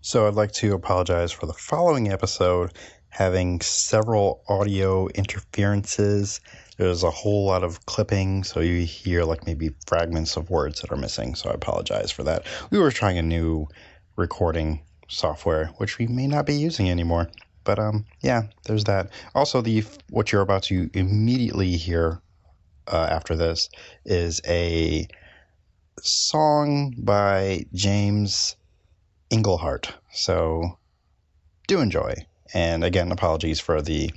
So I'd like to apologize for the following episode having several audio interferences. There's a whole lot of clipping, so you hear like maybe fragments of words that are missing, so I apologize for that. We were trying a new recording software, which we may not be using anymore. But yeah, there's that. Also, what you're about to immediately hear after this is a song by James Englehart. So do enjoy. And again, apologies for the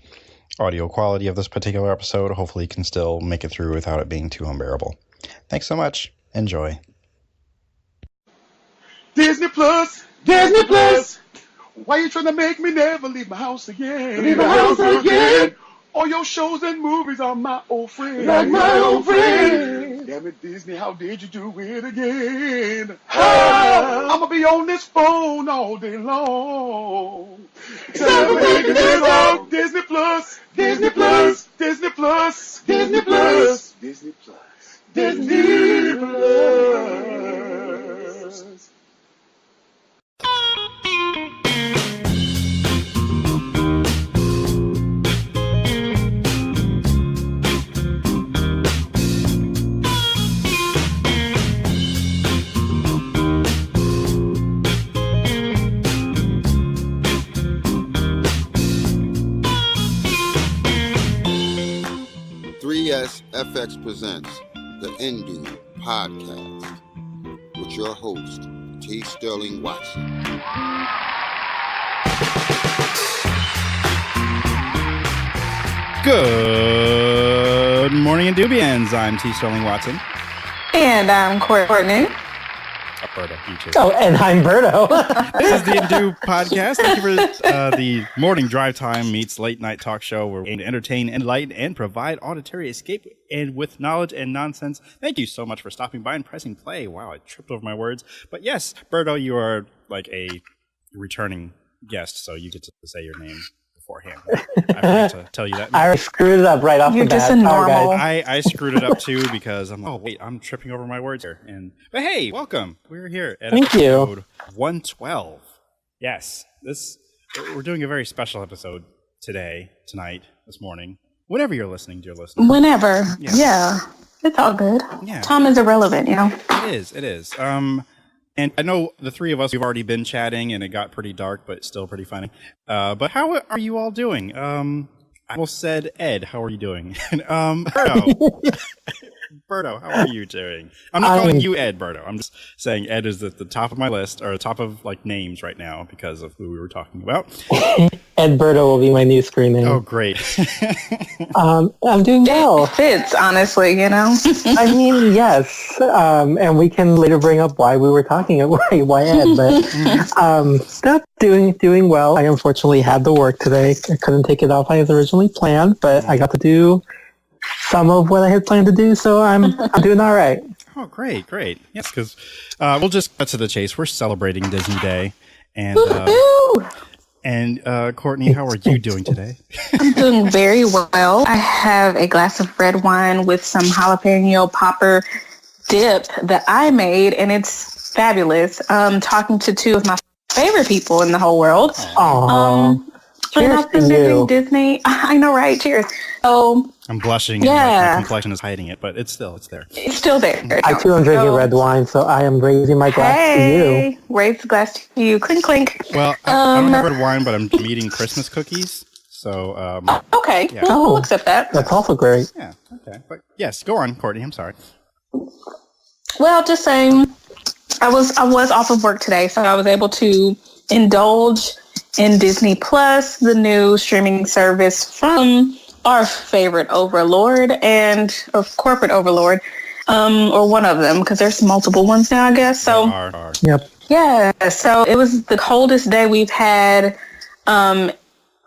audio quality of this particular episode. Hopefully you can still make it through without it being too unbearable. Thanks so much. Enjoy. Disney Plus, Disney Plus. Why you trying to make me never leave my house again? Leave my house again. All your shows and movies are my old friend. Like my old friend. Damn it, Disney, how did you do it again? I'm gonna be on this phone all day long. Celebrating this out. Disney Plus, Disney Plus, Disney Plus, Disney Plus, Disney Plus, Disney Plus. 3S FX presents the Endu Podcast with your host, T. Sterling Watson. Good morning, Indubians. I'm T. Sterling Watson. And I'm Courtney. Berto, you too. Oh, and I'm Berto. This is the Endu Podcast. Thank you for the morning drive time meets late night talk show where we aim to entertain, enlighten, and provide auditory escape and with knowledge and nonsense. Thank you so much for stopping by and pressing play. Wow, I tripped over my words. But yes, Berto, you are like a returning guest, so you get to say your name beforehand. I forgot to tell you that. I screwed it up right off the bat. You're just a normal. I screwed it up too because I'm like, oh wait, I'm tripping over my words here. But hey, welcome. We're here at episode 112. Yes, we're doing a very special episode tonight, this morning. Whenever you're listening, dear listener. Whenever. Yeah. It's all good. Yeah. Time is irrelevant, you know. It is. And I know the three of us, we've already been chatting, and it got pretty dark, but still pretty funny. But how are you all doing? I almost said Ed. How are you doing? Berto. Berto, how are you doing? I'm not calling you Ed, Berto. I'm just saying Ed is at the top of my list, or top of like names right now because of who we were talking about. Ed Berto will be my new screen name. Oh, great. I'm doing well. It fits, honestly, you know? I mean, yes. And we can later bring up why we were talking about why Ed, but doing well. I unfortunately had to work today. I couldn't take it off as originally planned, but I got to do some of what I had planned to do, so I'm doing all right. Oh, great. Yes, because we'll just cut to the chase. We're celebrating Disney Day, and Courtney, how are you doing today? I'm doing very well. I have a glass of red wine with some jalapeno popper dip that I made, and it's fabulous. Talking to two of my favorite people in the whole world. Aww. Cheers to you. Disney. I know, right? Cheers. So I'm blushing. Yeah. And my complexion is hiding it, but it's there. It's still there. I too am drinking red wine, so I am raising my glass to you. Raise the glass to you. Clink, clink. Well, I don't have red wine, but I'm eating Christmas cookies. So, okay. Yeah. We'll accept that. That's also great. Yeah. Okay. But yes, go on, Courtney. I'm sorry. Well, just saying, I was off of work today, so I was able to indulge in Disney Plus, the new streaming service from our favorite overlord or corporate overlord, or one of them, because there's multiple ones now, I guess. So, Yep. Yeah. So it was the coldest day we've had.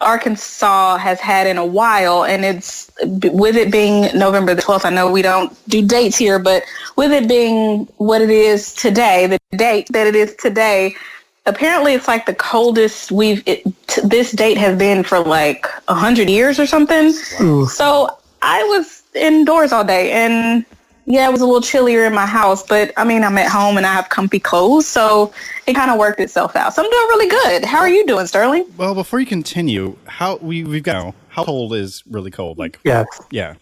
Arkansas has had in a while, and it's with it being November the 12th. I know we don't do dates here, but with it being what it is today, the date that it is today. Apparently, it's like the coldest this date has been for like 100 years or something. Wow. So I was indoors all day, and Yeah, it was a little chillier in my house, but I mean, I'm at home and I have comfy clothes, so it kind of worked itself out. So I'm doing really good. How are you doing, Sterling? Well, before you continue, we've got how cold is really cold? Like, Yes. yeah,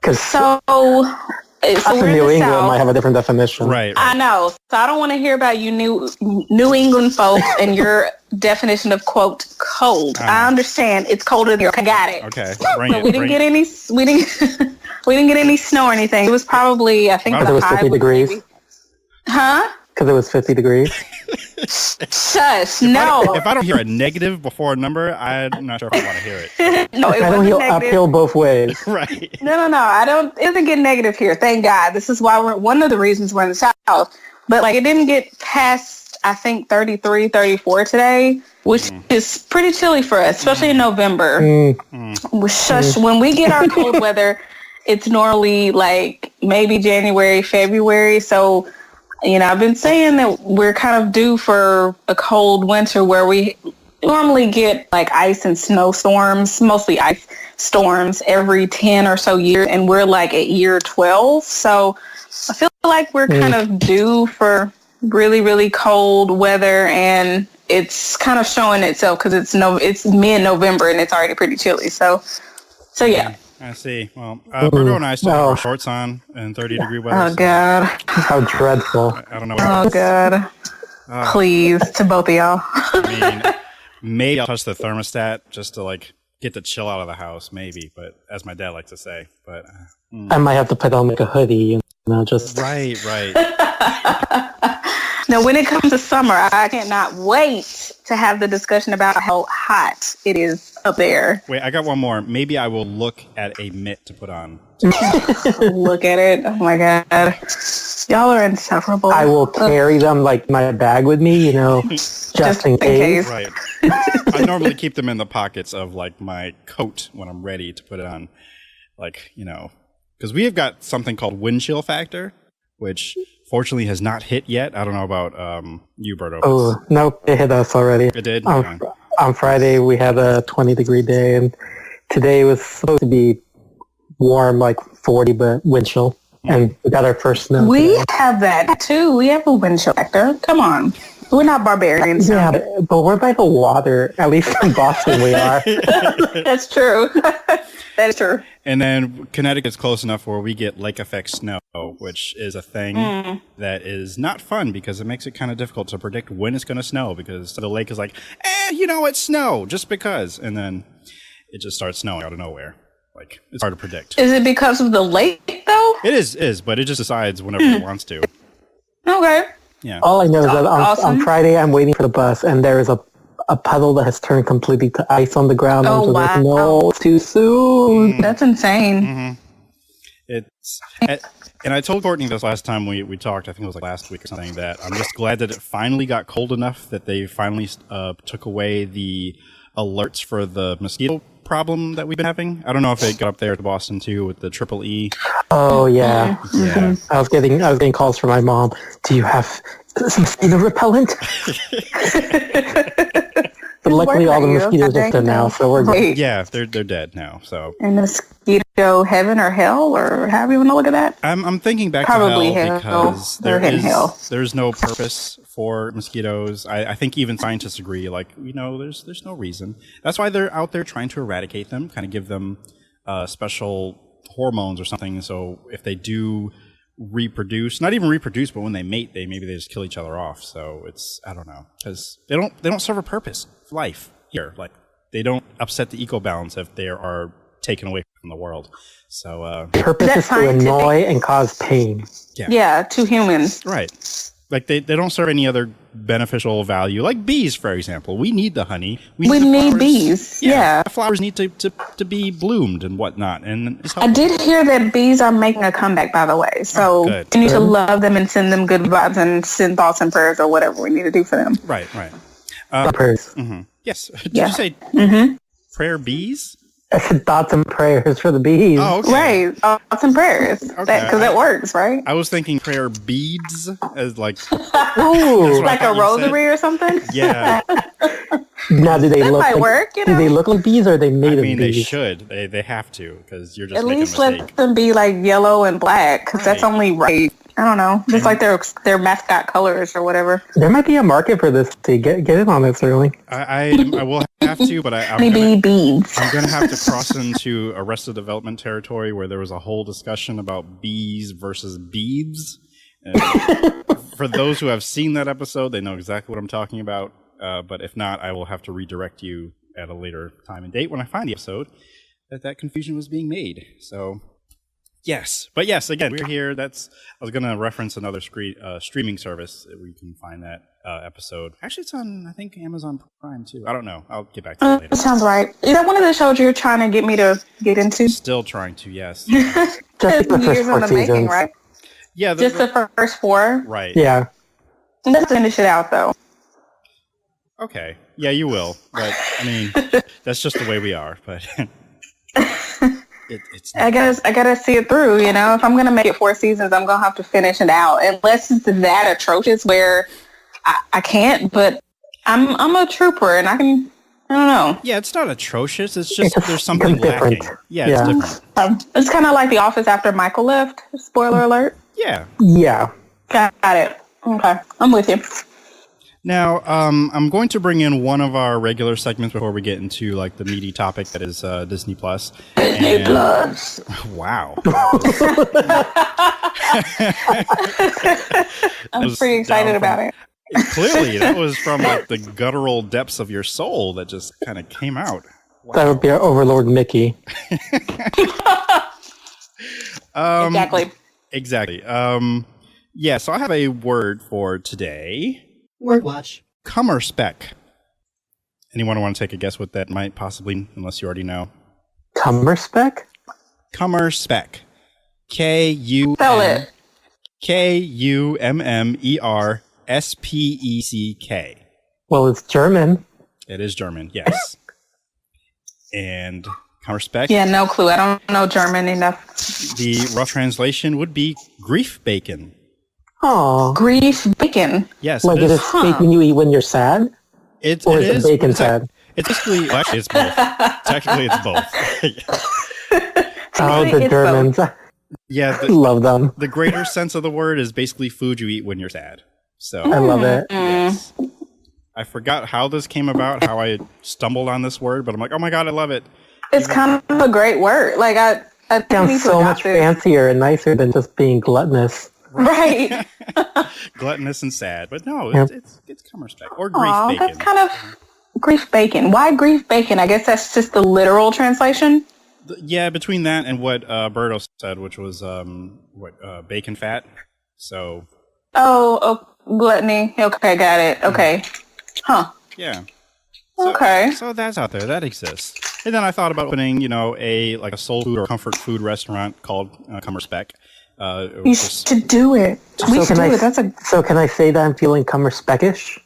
Because So us in we're in New the England South. might have a different definition. right. I know. So I don't want to hear about you New England folks and your definition of quote cold. I understand it's colder than here. I got it. Okay, bring But it. we didn't get any. We didn't get any snow or anything. It was probably I think Because the it was high 50 degrees. maybe- Huh? Because it was 50 degrees. Shush! No, If I don't hear a negative before a number, I'm not sure if I want to hear it. no, it I don't wasn't heal negative. uphill both ways. Right. No. I don't. It doesn't get negative here. Thank God. This is why we're one of the reasons we're in the South. But like, it didn't get past I think 33, 34 today, which is pretty chilly for us, especially in November. Shush! When we get our cold weather, it's normally like maybe January, February. So, you know, I've been saying that we're kind of due for a cold winter where we normally get like ice and snowstorms, mostly ice storms every 10 or so years. And we're like at year 12. So I feel like we're kind of due for really, really cold weather. And it's kind of showing itself because it's mid-November and it's already pretty chilly. So yeah. I see. Well, Berto and I still have our shorts on in 30-degree weather. Oh, so God. How dreadful. I don't know. Oh, God. Please, to both of y'all. I mean, maybe I'll touch the thermostat just to like get the chill out of the house, maybe. But as my dad likes to say, but I might have to put on like a hoodie, you know, just... right. Now, when it comes to summer, I cannot wait to have the discussion about how hot it is up there. Wait, I got one more. Maybe I will look at a mitt to put on. Look at it. Oh, my God. Y'all are insufferable. I will carry them like my bag with me, you know, just in case. Right. I normally keep them in the pockets of like my coat when I'm ready to put it on. Like, you know, because we have got something called wind chill factor, which fortunately has not hit yet. I don't know about you, Berto. Oh, nope, it hit us already. It did? On Friday, we had a 20-degree day, and today was supposed to be warm, like 40, but wind chill. And we got our first snow. We today. have that, too. We have a wind chill factor. Come on. We're not barbarians. Yeah, but we're by the water. At least in Boston, we are. That's true. That is true. And then Connecticut's close enough where we get lake effect snow, which is a thing that is not fun because it makes it kind of difficult to predict when it's going to snow because the lake is like, it's snow just because. And then it just starts snowing out of nowhere. Like, it's hard to predict. Is it because of the lake, though? It is, but it just decides whenever it wants to. Okay. Yeah. All I know is that Awesome. on Friday, I'm waiting for the bus, and there is a puddle that has turned completely to ice on the ground. Oh, I'm just like, wow. no, it's too soon. That's insane. It's and I told Courtney this last time we talked. I think it was like last week or something. That I'm just glad that it finally got cold enough that they finally took away the alerts for the mosquito problem that we've been having. I don't know if it got up there to Boston too with the triple E. Oh yeah. Yeah. I was getting calls from my mom. Do you have mosquito repellent? But luckily, all the mosquitoes are dead now, so we're good. Wait, Yeah, they're dead now. So in mosquito heaven or hell, or however you want to look at that? I'm thinking back Probably to hell hell. because They're in hell. there's no purpose for mosquitoes. I think even scientists agree. Like, there's no reason. That's why they're out there trying to eradicate them, kind of give them special hormones or something. So if they do reproduce, not even reproduce, but when they mate, maybe they just kill each other off. So it's, I don't know, because they don't serve a purpose for life here. Like, they don't upset the eco balance if they are taken away from the world. So Purpose That's is to scientific. annoy and cause pain. Yeah, to humans. right, like they don't serve any other beneficial value. Like bees, for example, we need the honey. We the need flowers. bees. Yeah. the flowers need to be bloomed and whatnot. And it's I did hear that bees are making a comeback, by the way. So good. we need to love them and send them good vibes and send thoughts and prayers or whatever we need to do for them. right. Prayers. Yes. Did Yeah. you say prayer bees? I said thoughts and prayers for the bees. Oh, okay. Right. Thoughts and prayers. Because that works, right? I was thinking prayer beads as like Ooh. Like a thought you said. rosary or something? yeah. Now, do they That look might like, work, you do they know? look like bees or are they made I of mean, they bees? should. They have to, because you're just At making least a mistake. let them be like yellow and black, because that's Right. only right. I don't know. Just like their mascot colors or whatever. There might be a market for this. Get in on this, Sterling. I will have to, but I'm Honeybee beads. going to have to cross into Arrested Development territory where there was a whole discussion about bees versus beads. And for those who have seen that episode, they know exactly what I'm talking about. But if not, I will have to redirect you at a later time and date when I find the episode that confusion was being made. So, yes. But yes, again, we're here. I was going to reference another streaming service where you can find that episode. Actually, it's on, I think, Amazon Prime, too. I don't know. I'll get back to that later. That sounds right. Is that one of the shows you're trying to get me to get into? Still trying to, yes. Just the first Years 4 in the making, seasons. right? Yeah. Just the first 4? Right. Yeah. Let's finish it out, though. Okay. Yeah, you will. But, I mean, that's just the way we are. But it's I gotta see it through, you know. If I'm gonna make it 4 seasons, I'm gonna have to finish it out. Unless it's that atrocious where I can't, but I'm a trooper and I don't know. Yeah, it's not atrocious. It's just It's there's something different. lacking. Yeah, Yeah. it's different. It's kind of like The Office after Michael left. Spoiler alert. Yeah. Yeah. Got it. Okay, I'm with you. Now, I'm going to bring in one of our regular segments before we get into like the meaty topic that is Disney Plus. Disney And- Plus. Wow. I'm pretty excited about it. Clearly, that was from like the guttural depths of your soul that just kind of came out. That would be our Overlord Mickey. Exactly. Exactly. Yeah, so I have a word for today. Word watch. Cummerspec. Anyone want to take a guess what that might possibly, unless you already know? Cumberspec? Cummerspec. Spell it. K-U-M-M-E-R-S-P-E-C-K. Well, it's German. It is German, yes. And Cummerspec, Yeah, no clue. I don't know German enough. the rough translation would be grief bacon. Oh. Grief bacon. Yes, Like it it is. is bacon you eat when you're sad? Or is it bacon sad? It's basically, well, actually, it's both. Technically, it's both. Oh, the It's Germans. I Yeah, love them. the greater sense of the word is basically food you eat when you're sad. So, I love it. yes. I forgot how this came about, how I stumbled on this word, but I'm like, oh my god, I love it. It's kind of a great word. Like I Sounds so much fancier and nicer than just being gluttonous. Right. Gluttonous and sad, but no, Yep. it's Cummerspec or grief Aw, bacon. that's kind of grief bacon. Why grief bacon? I guess that's just the literal translation. Yeah, between that and what Berto said, which was bacon fat. So Oh, gluttony. Okay, got it. Okay. Huh. yeah. So, Okay. So that's out there. That exists. And then I thought about opening, a soul food or comfort food restaurant called Cummerspec. You should do it. We should do it. So can I say that I'm feeling Cumberspeckish?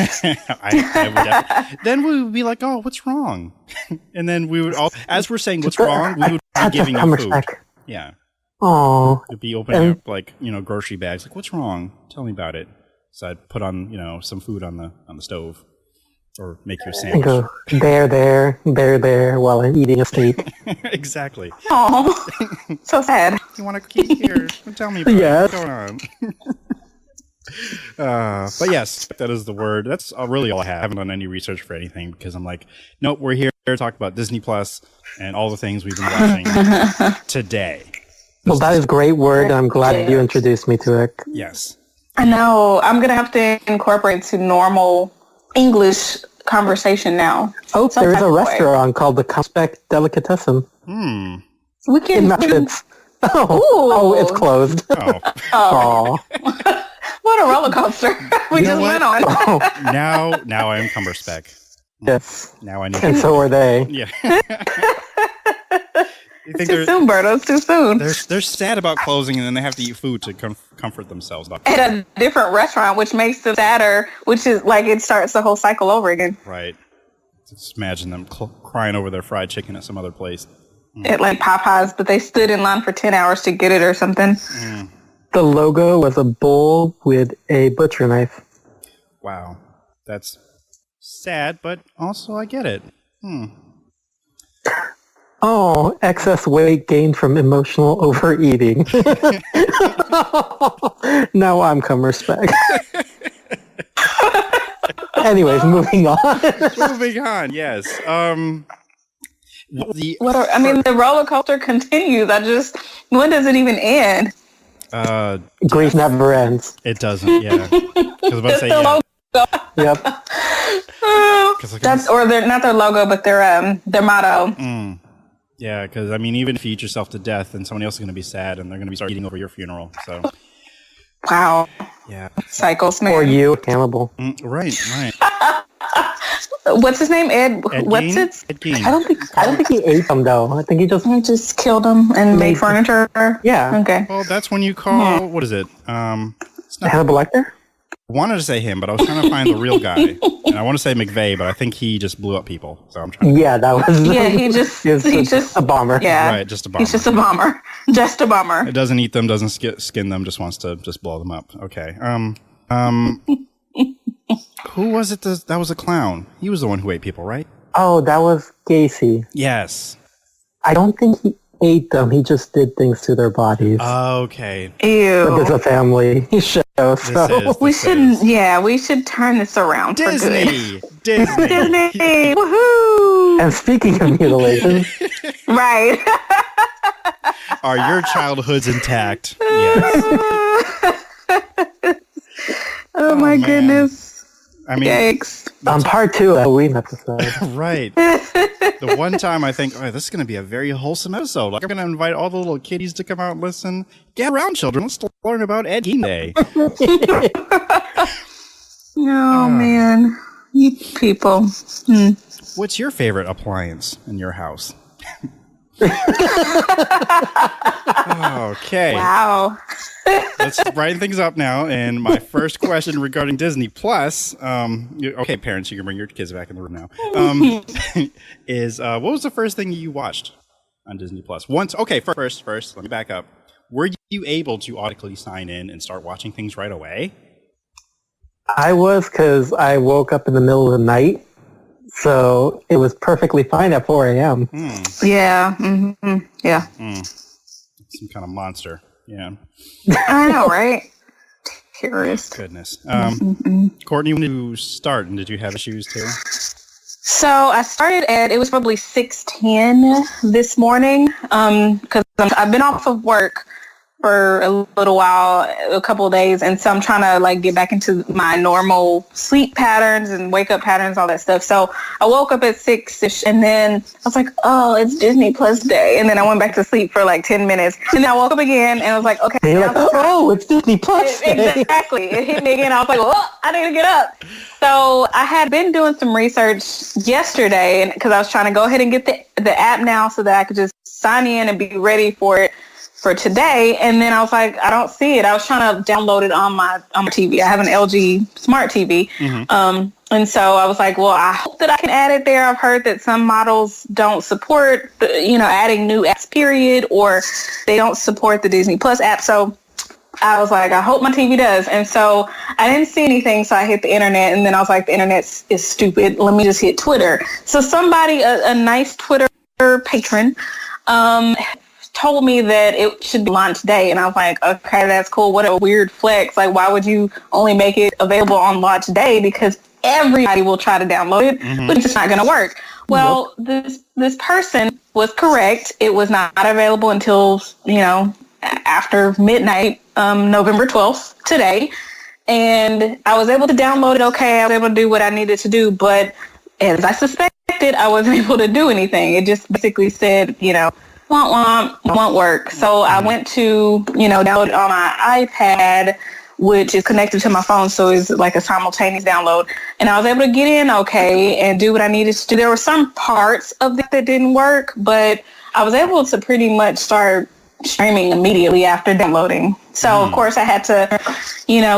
I would then we would be like, oh, what's wrong? And then we would all, as we're saying what's wrong, we would be That's a giving you food. Cumberspec. Yeah. Oh, We'd be opening up like, grocery bags. Like, what's wrong? Tell me about it. So I'd put on, some food on the stove or make your and sandwich. go there while I'm eating a steak. Exactly. Oh, so sad. You want a cookie? Here, tell me about Yes. what's going on. But yes, that is the word. That's really all I have. I haven't done any research for anything because I'm like, nope, we're here to talk about Disney Plus and all the things we've been watching today. Well, that is a great word. I'm glad you introduced me to it. Yes. I know. I'm gonna have to incorporate to normal English conversation now. Oh, Some there is type a of way. restaurant called the Cumberspec Delicatessen We can. in Methodist. Oh, it's closed. Oh, Oh, What a roller coaster we You know just what? went on. now I am Cumberspec. yes. Now I need And so are they. Yeah. You think Too soon, Berto. It's too soon. they're sad about closing and then they have to eat food to comfort themselves about At a different restaurant, which makes them sadder, which is like it starts the whole cycle over again. Right. Just imagine them crying over their fried chicken at some other place. At like Popeyes, but they stood in line for 10 hours to get it or something. The logo was a bull with a butcher knife. Wow. That's sad, but also I get it. Oh, excess weight gained from emotional overeating. Now I'm come respect. Anyways, moving on. Moving on, yes. The roller coaster continues. When does it even end? Grief never ends. It doesn't, yeah. I was about to say, yeah. Yep. They're not their logo, but their motto. Yeah, because I mean, even if you eat yourself to death, then somebody else is going to be sad, and they're going to be eating over your funeral. So, wow. Yeah. Cycles, man. Or you, Hannibal. Right. What's his name? Ed Gein? Ed Gein. I don't think he ate them though. I think he just killed them and made furniture. Yeah. Okay. Well, that's when you call. What is it? It's not. Hannibal Lecter. I wanted to say him, but I was trying to find the real guy, and I want to say McVeigh, but I think he just blew up people. So I'm trying. Yeah, that was. Yeah, he's just a bomber. Yeah, right, just a bomber. He's just a bomber. Just a bomber. It doesn't eat them, doesn't skin them, just wants to just blow them up. Okay. Who was it? That was a clown. He was the one who ate people, right? Oh, that was Gacy. Yes. I don't think he ate them. He just did things to their bodies. Okay. Ew. But it's a family show, so we should turn this around for good. Disney. Woohoo! And speaking of mutilation, right. Are your childhoods intact? Yes. Oh my goodness. I mean, yikes. On part 2 of the Halloween episode. Right. The one time I think, this is going to be a very wholesome episode. Like, I'm going to invite all the little kiddies to come out and listen. Get around, children. Let's learn about Ed Gein Day. Oh, man. You people. What's your favorite appliance in your house? Okay. Wow. Let's brighten things up now. And my first question regarding Disney Plus, okay, parents, you can bring your kids back in the room now, is what was the first thing you watched on Disney Plus? First, let me back up. Were you able to automatically sign in and start watching things right away? I was, because I woke up in the middle of the night. So it was perfectly fine at 4 a.m. Yeah. Mm-hmm. Yeah. Some kind of monster. Yeah. I know, right? Terrorist. Goodness. Courtney, when did you start, and did you have issues too? So I started it was probably 6:10 this morning, because I've been off of work for a little while, a couple of days, and so I'm trying to get back into my normal sleep patterns and wake up patterns, all that stuff. So I woke up at 6ish, and then I was like, oh, it's Disney Plus Day, and then I went back to sleep for 10 minutes, and then I woke up again, and I was like, okay. And you're like, oh, it's Disney Plus Day. Exactly. It hit me again. I was like, well, I need to get up. So I had been doing some research yesterday, because I was trying to go ahead and get the app now so that I could just sign in and be ready for it for today. And then I was like, I don't see it. I was trying to download it on my TV. I have an LG smart TV. And so I was like, well, I hope that I can add it there. I've heard that some models don't support, adding new apps, period, or they don't support the Disney Plus app. So I was like, I hope my TV does. And so I didn't see anything. So I hit the internet, and then I was like, the internet is stupid. Let me just hit Twitter. So somebody, a nice Twitter patron, told me that it should be launch day, and I was like, okay, that's cool. What a weird flex. Why would you only make it available on launch day? Because everybody will try to download it, but it's just not going to work. Well, this person was correct. It was not available until, after midnight, November 12th, today. And I was able to download it. Okay, I was able to do what I needed to do, but as I suspected, I wasn't able to do anything. It just basically said, won't work. So I went to, download it on my iPad, which is connected to my phone. So it's like a simultaneous download. And I was able to get in okay and do what I needed to do. There were some parts of it that didn't work, but I was able to pretty much start streaming immediately after downloading. So of course I had to,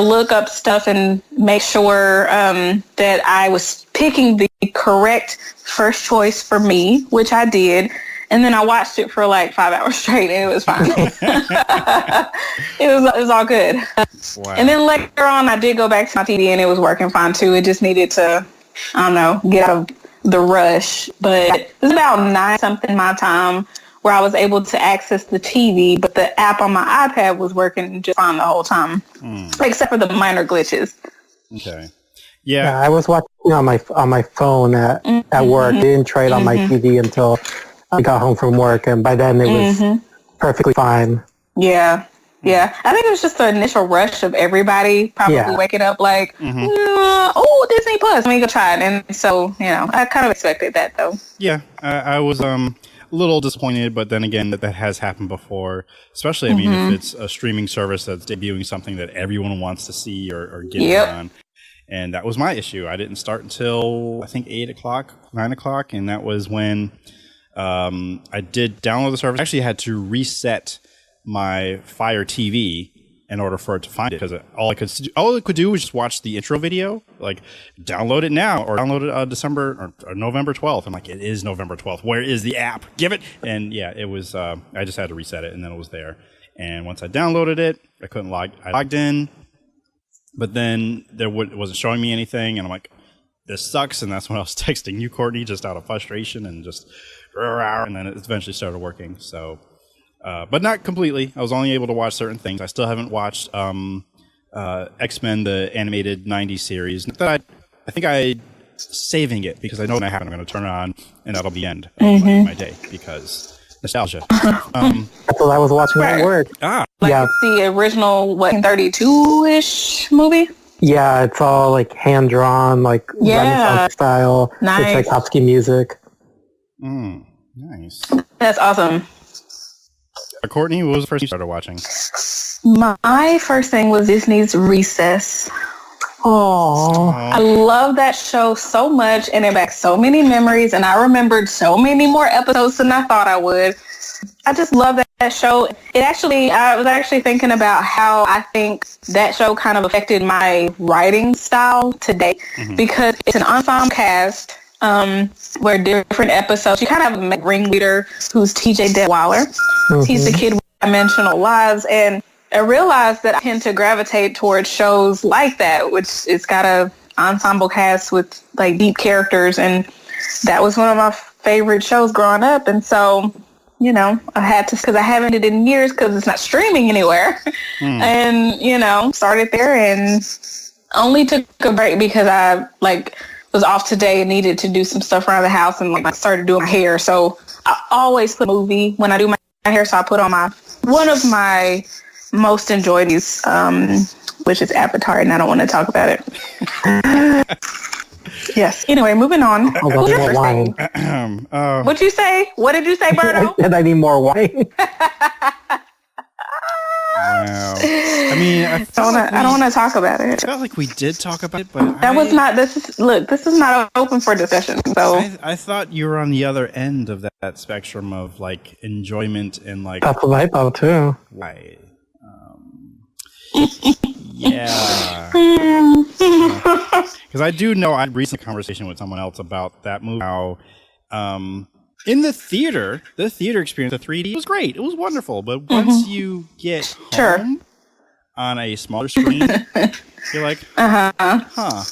look up stuff and make sure that I was picking the correct first choice for me, which I did. And then I watched it for 5 hours straight, and it was fine. It was all good. Wow. And then later on, I did go back to my TV, and it was working fine too. It just needed to I don't know, get out of the rush. But it was about 9 something my time where I was able to access the TV, but the app on my iPad was working just fine the whole time, except for the minor glitches. Okay. Yeah, Yeah. I was watching on my phone at work. I didn't try it on my TV until I got home from work, and by then it was perfectly fine. Yeah. Yeah. I think it was just the initial rush of everybody probably waking up like, oh, Disney Plus, let me go try it. And so, I kind of expected that though. Yeah. I was a little disappointed, but then again, that has happened before. Especially, I mean, if it's a streaming service that's debuting something that everyone wants to see or get on. And that was my issue. I didn't start until, I think, 8 o'clock, 9 o'clock. And that was when I did download the service. I actually had to reset my Fire TV in order for it to find it. Because all it could do was just watch the intro video. Like, download it now. Or download it December or November 12th. I'm like, it is November 12th. Where is the app? Give it. And yeah, it was, I just had to reset it. And then it was there. And once I downloaded it, I logged in. But then it wasn't showing me anything, and I'm like, this sucks. And that's when I was texting you, Courtney, just out of frustration and just, and then it eventually started working. So, but not completely. I was only able to watch certain things. I still haven't watched X-Men, the animated 90s series. That I think I'm saving it because I know when I have it, I'm going to turn it on, and that'll be the end of my day because nostalgia. That's what I was watching at work. It's the original 32-ish movie. Yeah, it's all like hand drawn, like Renaissance style. Nice. It's Tchaikovsky music. Nice. That's awesome. Courtney, what was the first you started watching? My first thing was Disney's Recess. Oh, I love that show so much, and it brought so many memories, and I remembered so many more episodes than I thought I would. I just love that show. I was actually thinking about how I think that show kind of affected my writing style today, because it's an ensemble cast where different episodes, you kind of have a ringleader who's TJ Detweiler. He's the kid with dimensional lives, and I realized that I tend to gravitate towards shows like that, which it's got a ensemble cast with like deep characters, and that was one of my favorite shows growing up. And so, I had to, because I haven't did it in years because it's not streaming anywhere, and started there and only took a break because I was off today and needed to do some stuff around the house and started doing my hair. So I always put a movie when I do my hair, so I put on one of my most enjoyed these, which is Avatar, and I don't want to talk about it. Yes. Anyway, moving on. What's your first thing? What'd you say? What did you say, Berto? I said I need more wine. Wow. I mean, I don't want to talk about it. I felt like we did talk about it, but this is not open for discussion. So I thought you were on the other end of that spectrum of enjoyment and That's what I thought too. Right. Yeah. Because I do know I had a recent conversation with someone else about that movie. How, in the theater experience, the 3D was great. It was wonderful. But once you get home on a smaller screen, you're like, huh.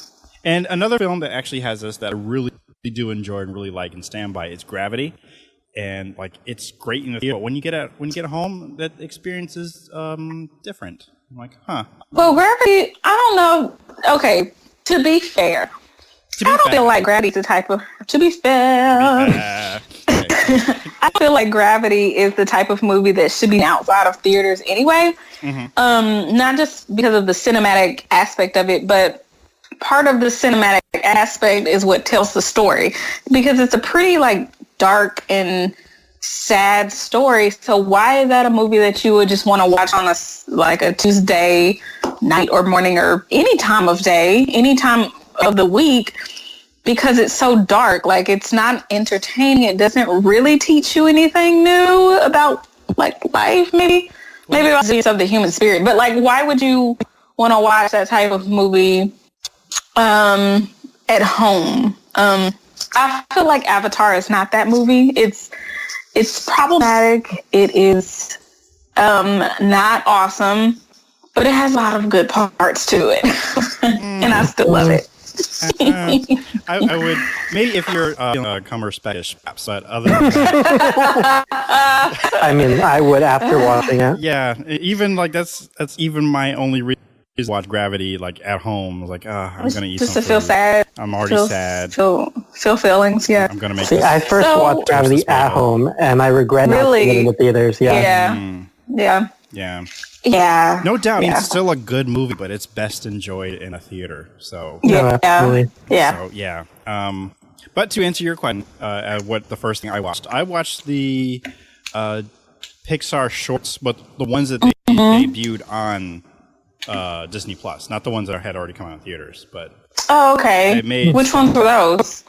And another film that actually has this that I really do enjoy and really like and stand by is Gravity. And it's great in the theater, but when you get home, that experience is different. I'm like, huh. Well, Gravity, I don't know. Okay, to be fair, I don't feel like Gravity's the type of. To be fair, I feel like Gravity is the type of movie that should be outside of theaters anyway. Not just because of the cinematic aspect of it, but part of the cinematic aspect is what tells the story, because it's a pretty dark and sad story. So why is that a movie that you would just want to watch on a Tuesday night or morning or any time of day, any time of the week? Because it's so dark. It's not entertaining. It doesn't really teach you anything new about life. Maybe about the human spirit. But why would you want to watch that type of movie at home? I feel like Avatar is not that movie. It's problematic. It is not awesome, but it has a lot of good parts to it, and I still love it. I would maybe if you're Cumber's fetish, perhaps, but other than that, I mean, I would after watching it. yeah, even like that's even my only reason to watch Gravity like at home. I was like, I'm gonna eat just some to feel food. sad. I'm already sad. Feel feelings. Yeah. I'm gonna make See, this. I first So- watched Gravity at home, and I regret not Really? seeing it in the theaters. Yeah. Yeah. Mm, Yeah. yeah, Yeah. no doubt. I mean, Yeah. it's still a good movie, but it's best enjoyed in a theater. So, No, Yeah. absolutely. Yeah. so yeah. But to answer your question, what the first thing I watched the Pixar shorts, but the ones that they debuted on Disney Plus, not the ones that had already come out in theaters. But Oh, okay. It made Which ones were those?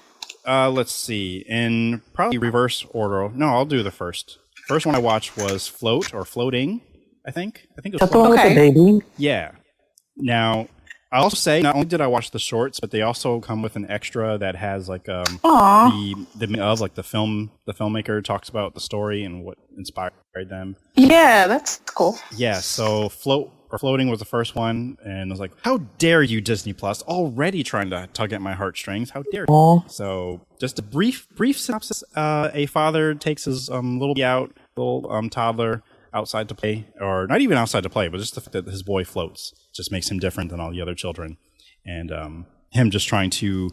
let's see, in probably reverse order. No, I'll do the first. First one I watched was Float or Floating. I think it was That's the one Floating. with the Okay. baby. Yeah. Now, I'll also say not only did I watch the shorts, but they also come with an extra that has like Aw. the filmmaker talks about the story and what inspired them. Yeah, that's cool. Yeah, so Floating was the first one, and I was like, how dare you, Disney Plus, already trying to tug at my heartstrings? How dare you? Aw. So, just a brief synopsis. A father takes his little toddler outside to play, or not even outside to play, but just the fact that his boy floats just makes him different than all the other children, and him just trying to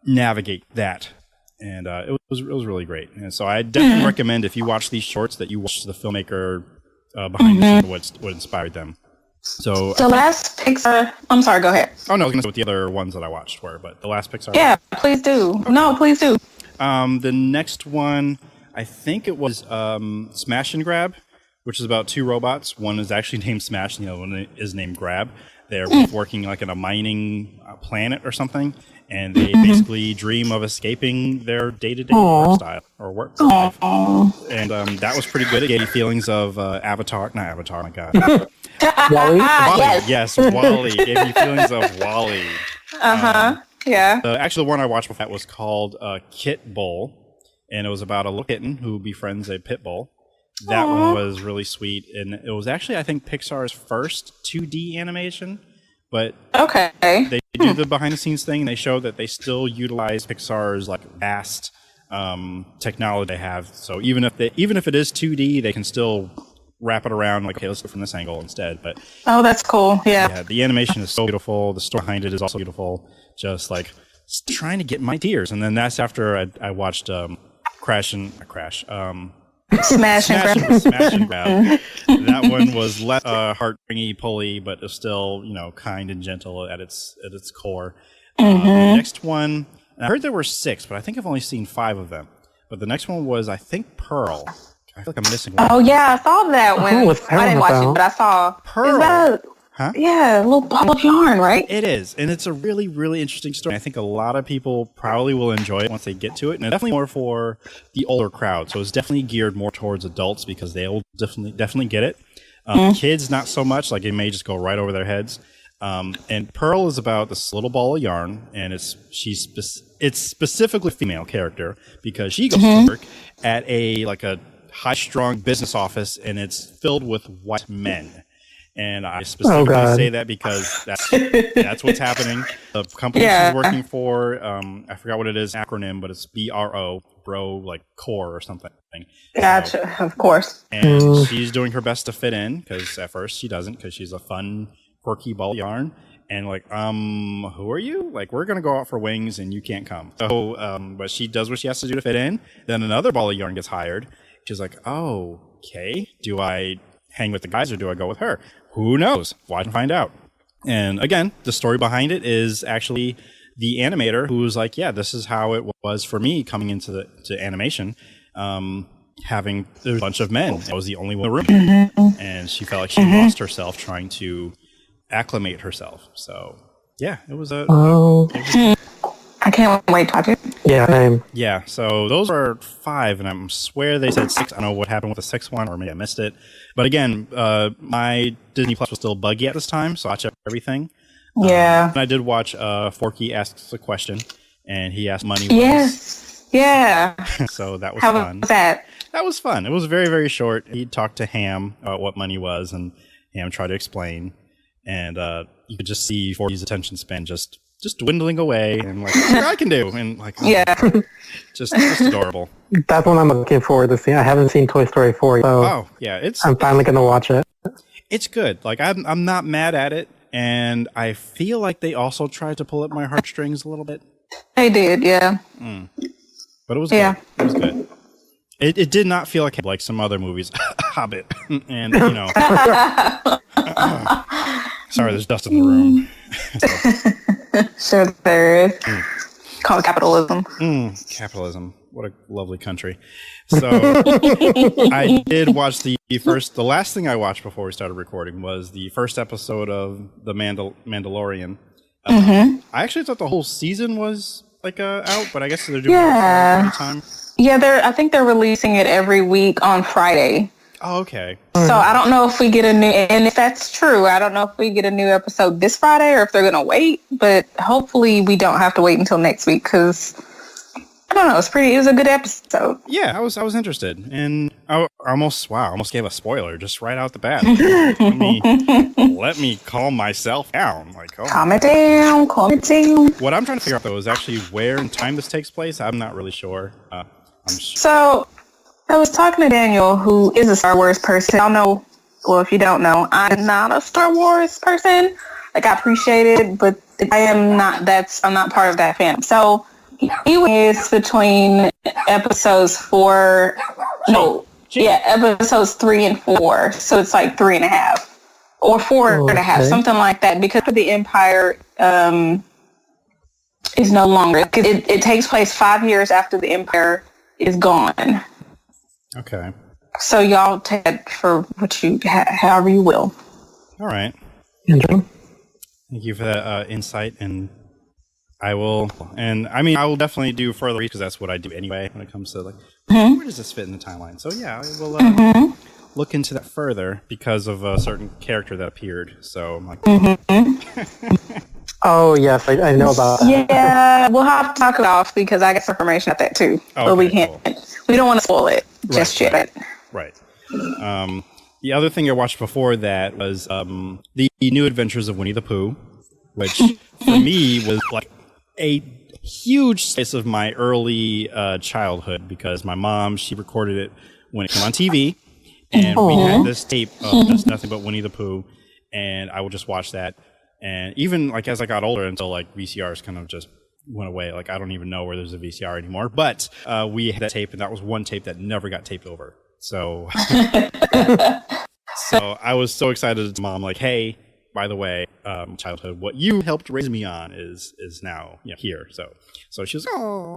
navigate that. And it was really great. And so I definitely recommend, if you watch these shorts, that you watch the filmmaker behind the scenes, what inspired them. So The last Pixar. I'm sorry. Go ahead. oh no, I was gonna say what the other ones that I watched were, but the last Pixar. Yeah, please do. No, please do. The next one, I think it was Smash and Grab, which is about two robots. One is actually named Smash, and the other one is named Grab. They're both working like in a mining planet or something, and they basically dream of escaping their day-to-day work style or work life. And that was pretty good. It gave me feelings of Avatar, not Avatar. Oh my God, Wally? WALL-E. Yes, WALL-E. It gave me feelings of WALL-E. Yeah. Actually, the one I watched before that was called Kit Bull, and it was about a little kitten who befriends a pit bull. That one was really sweet, and it was actually, I think, Pixar's first 2D animation, but Okay. they do the behind-the-scenes thing, and they show that they still utilize Pixar's like vast technology they have. So even if it is 2D, they can still wrap it around like, okay, let's go from this angle instead. But Oh, that's cool. Yeah. yeah, the animation is so beautiful. The story behind it is also beautiful. Just like trying to get my tears. And then that's after I watched Smash and Grab. That one was less heart-bringy, pulley, but it's still, kind and gentle at its core. The next one, and I heard there were 6, but I think I've only seen 5 of them. But the next one was, I think, Pearl. I feel like I'm missing one. Oh yeah, I saw that one. what's that I didn't one watch about? it, but I saw. Pearl. Is that? Huh? Yeah, a little ball of yarn, right? It is, and it's a really, really interesting story. I think a lot of people probably will enjoy it once they get to it, and it's definitely more for the older crowd. So it's definitely geared more towards adults because they'll definitely get it. Kids, not so much. Like it may just go right over their heads. And Pearl is about this little ball of yarn, and it's specifically a female character because she goes to work at a high-strung business office, and it's filled with white men. And I specifically say that because that's what's happening. The company she's working for, I forgot what it is, acronym, but it's BRO, like core or something. Gotcha, of course. And she's doing her best to fit in because at first she doesn't because she's a fun, quirky ball of yarn. And who are you? Like, we're gonna go out for wings and you can't come. So, but she does what she has to do to fit in. Then another ball of yarn gets hired. She's like, oh, okay. Do I hang with the guys or do I go with her? Who knows? Watch and find out. And again, the story behind it is actually the animator who was like, yeah, this is how it was for me coming into animation. Having a bunch of men. I was the only one in the room. And she felt like she lost herself trying to acclimate herself. So yeah, it was a I can't wait to watch it. Yeah, so those are 5, and I swear they said 6. I don't know what happened with the 6th one, or maybe I missed it. But again, my Disney Plus was still buggy at this time, so I watched everything. Yeah. And I did watch Forky Asks a Question, and he asked money. Yes. Yeah. So that was How fun. was that? That was fun. It was very, very short. He talked to Ham about what money was, and Ham tried to explain. And you could just see Forky's attention span just just dwindling away, and like what I can do, and like Yeah. just adorable. That's what I'm looking forward to seeing. I haven't seen Toy Story 4 yet, so Oh yeah, I'm finally going to watch it. it's good. Like I'm not mad at it, and I feel like they also tried to pull at my heartstrings a little bit, They did, yeah. but it was Yeah. good. It was good. It did not feel like some other movies, Hobbit, and you know. Sorry, there's dust in the room. Sure there is. Called capitalism. Capitalism. What a lovely country. So I did watch the last thing I watched before we started recording was the first episode of The Mandalorian. I actually thought the whole season was like out, but I guess they're doing it at a time. Yeah, I think they're releasing it every week on Friday. Oh, okay. So I don't know if we get and if that's true, I don't know if we get a new episode this Friday or if they're going to wait, but hopefully we don't have to wait until next week because, I don't know, it was a good episode. Yeah, I was interested, and I almost gave a spoiler just right out the bat. Let me calm myself down. Like, oh. Calm it down. What I'm trying to figure out though is actually where in time this takes place. I'm not really sure. So I was talking to Daniel, who is a Star Wars person. Y'all know, well, if you don't know, I'm not a Star Wars person. Like, I appreciate it, but I'm not part of that fandom. So he was between episodes 3 and 4. So it's like 3.5 or 4.5, something like that, because the Empire is no longer. It takes place 5 years after the Empire is gone. Okay. So y'all take it for what however you will. All right. Andrew? Thank you for that insight, and I will definitely do further research because that's what I do anyway when it comes to like where does this fit in the timeline. So yeah, I will look into that further because of a certain character that appeared. So I'm like, Oh, yes, I know about that. Yeah, we'll have to talk it off because I got some information about that too. Okay, but we can't. cool. We don't want to spoil it just yet. Right. The other thing I watched before that was the New Adventures of Winnie the Pooh, which for me was like a huge slice of my early childhood because my mom, she recorded it when it came on TV, and we had this tape of just nothing but Winnie the Pooh, and I would just watch that. And even like as I got older, until like VCRs kind of just went away. Like I don't even know where there's a VCR anymore. But we had that tape, and that was one tape that never got taped over. So, so I was so excited to Mom, like, hey, by the way, childhood, what you helped raise me on is now here. So she was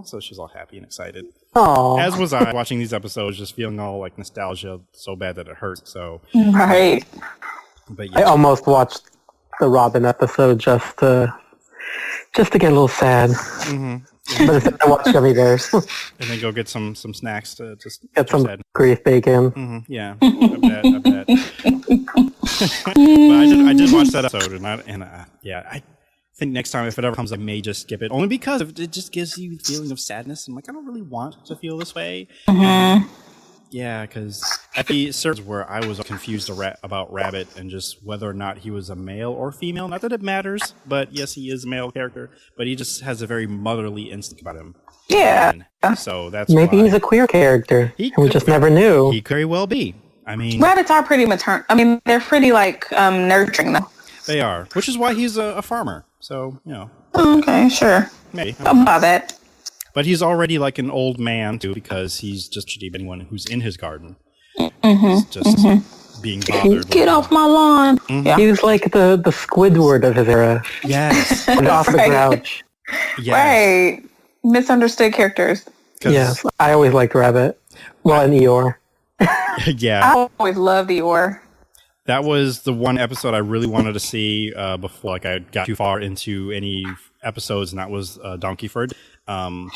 so she was all happy and excited. Aww. As was I, watching these episodes, just feeling all like nostalgia so bad that it hurt. So Right. But yeah. I almost watched the Robin episode just to get a little sad. But instead I watched Gummy Bears. And then go get some snacks to just Get some sad. grief bacon. Yeah, I bet. But I did watch that episode, I think next time if it ever comes, I may just skip it, only because it just gives you the feeling of sadness. I'm like, I don't really want to feel this way. Yeah, because at the surge where I was confused about Rabbit and just whether or not he was a male or female. Not that it matters, but yes, he is a male character, but he just has a very motherly instinct about him. Yeah. And so that's Maybe why he's a queer character. He We could just be. never knew. He could very well be. I mean, Rabbits are pretty maternal. I mean, they're pretty like nurturing though. they are, which is why he's a farmer. So, Okay, sure. maybe. I'll buy that. But he's already like an old man too, because he's just treating anyone who's in his garden. Just being bothered. Get off my lawn. Yeah. He was like the Squidward of his era. Yes. And off the Right. grouch. Yes. Right. Misunderstood characters. 'Cause- Yes, I always liked Rabbit. Well, and Eeyore. Yeah. I always loved Eeyore. That was the one episode I really wanted to see before like I got too far into any episodes, and that was Donkeyford. One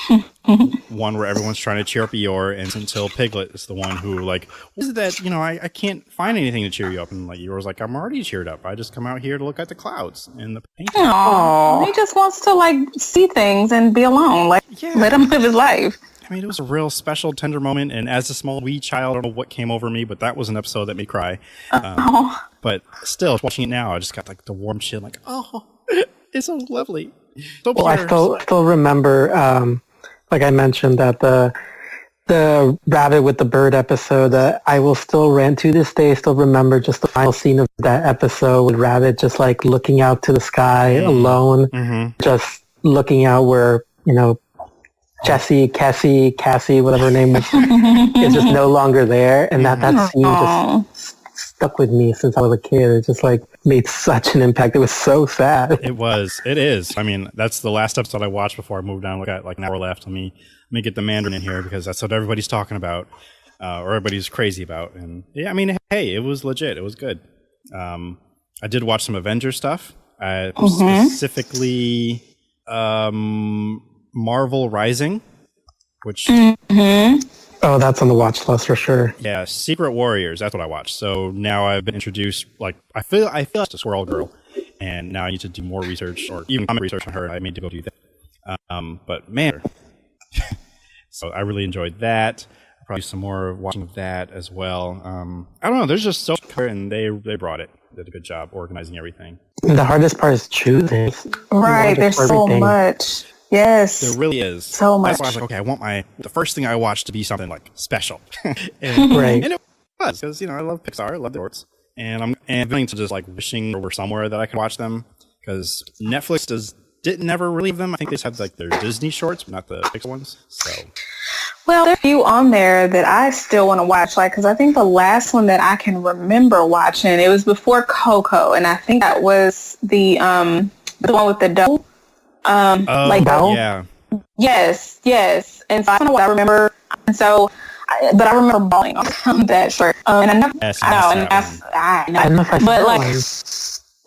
where everyone's trying to cheer up Eeyore, and until Piglet is the one who like, what is it that, I can't find anything to cheer you up, and like Eeyore's like, I'm already cheered up. I just come out here to look at the clouds and the painting. Aww. He just wants to like see things and be alone. Like Yeah. let him live his life. I mean, it was a real special, tender moment, and as a small wee child, I don't know what came over me, but that was an episode that made me cry. But still, watching it now, I just got like the warm chill, like, oh, it's so lovely. So Well, I Peter, still remember, like I mentioned, that the rabbit with the bird episode, I will still rant to this day. I still remember just the final scene of that episode with Rabbit just like looking out to the sky alone, just looking out where, Cassie, whatever her name was, is just no longer there. And that scene just stuck with me since I was a kid. It just like made such an impact. It was so sad. It is. I mean, that's the last episode I watched before I moved down. We got like an hour left. Let me get the Mandarin in here because that's what everybody's talking about, or everybody's crazy about. And yeah, I mean, hey, it was legit. It was good. I did watch some Avengers stuff, specifically Marvel Rising, which Oh, that's on the watch list for sure. yeah, Secret Warriors. That's what I watched. So now I've been introduced. Like I feel like a Squirrel Girl, and now I need to do more research or even comic research on her. I need to go do that. But man, so I really enjoyed that. I'll probably do some more watching of that as well. I don't know. There's just so much, and they brought it. Did a good job organizing everything. The hardest part is choosing. Right, there's so much. Yes. There really is. So much. That's why I was like, okay, I want the first thing I watch to be something like special. and, Right. And it was, because, I love Pixar, I love the shorts. And I'm going to just like wishing there were somewhere that I can watch them, because Netflix didn't ever really have them. I think they just had like their Disney shorts, but not the Pixar ones. So. Well, there are a few on there that I still want to watch, like, because I think the last one that I can remember watching, it was before Coco, and I think that was the one with the dough. Doll? Yeah. Yes. And so I don't know what I remember. And so, but I remember bawling on that shirt. And I never, Yes, I know, yes, and that I know. I don't know if I But saw like, one.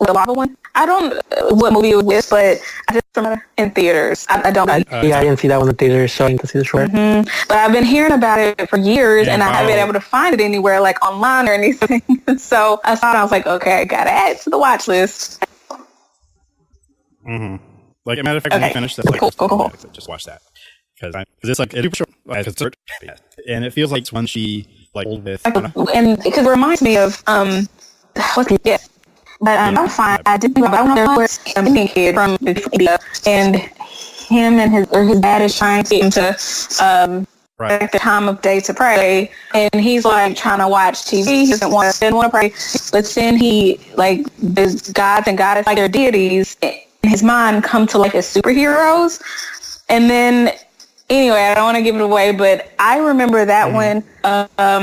the lava one, I don't what movie it was with, but I just remember in theaters. I don't. I didn't see that one in the theater showing to see the short. But I've been hearing about it for years, and I haven't been able to find it anywhere, like online or anything. So I thought, I was like, okay, I gotta add it to the watch list. Like, a matter of fact, when you finish this, like, Cool. just watch that. Because it's like, it's short, and it feels like it's one she, like, old with. And because it reminds me of what's it? Yeah. But I'm fine. I don't know where an Indian kid from India, and him and his dad is trying to get him to at the time of day to pray, and he's like trying to watch TV. He didn't want to pray, but then he like the gods and goddesses, like their deities, in his mind come to like as superheroes, and then. Anyway, I don't want to give it away, but I remember that one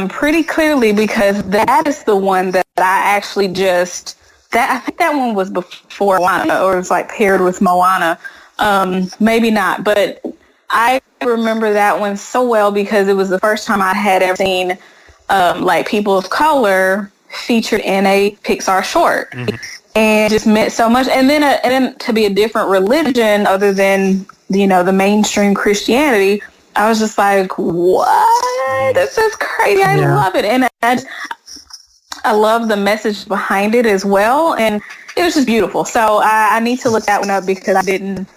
pretty clearly, because that is the one that I actually I think that one was before Moana, or it was like paired with Moana. Maybe not, but I remember that one so well because it was the first time I had ever seen like people of color featured in a Pixar short. And it just meant so much. And then to be a different religion other than, the mainstream Christianity, I was just like, what? This is crazy. I love it. And I love the message behind it as well. And it was just beautiful. So I need to look that one up because I didn't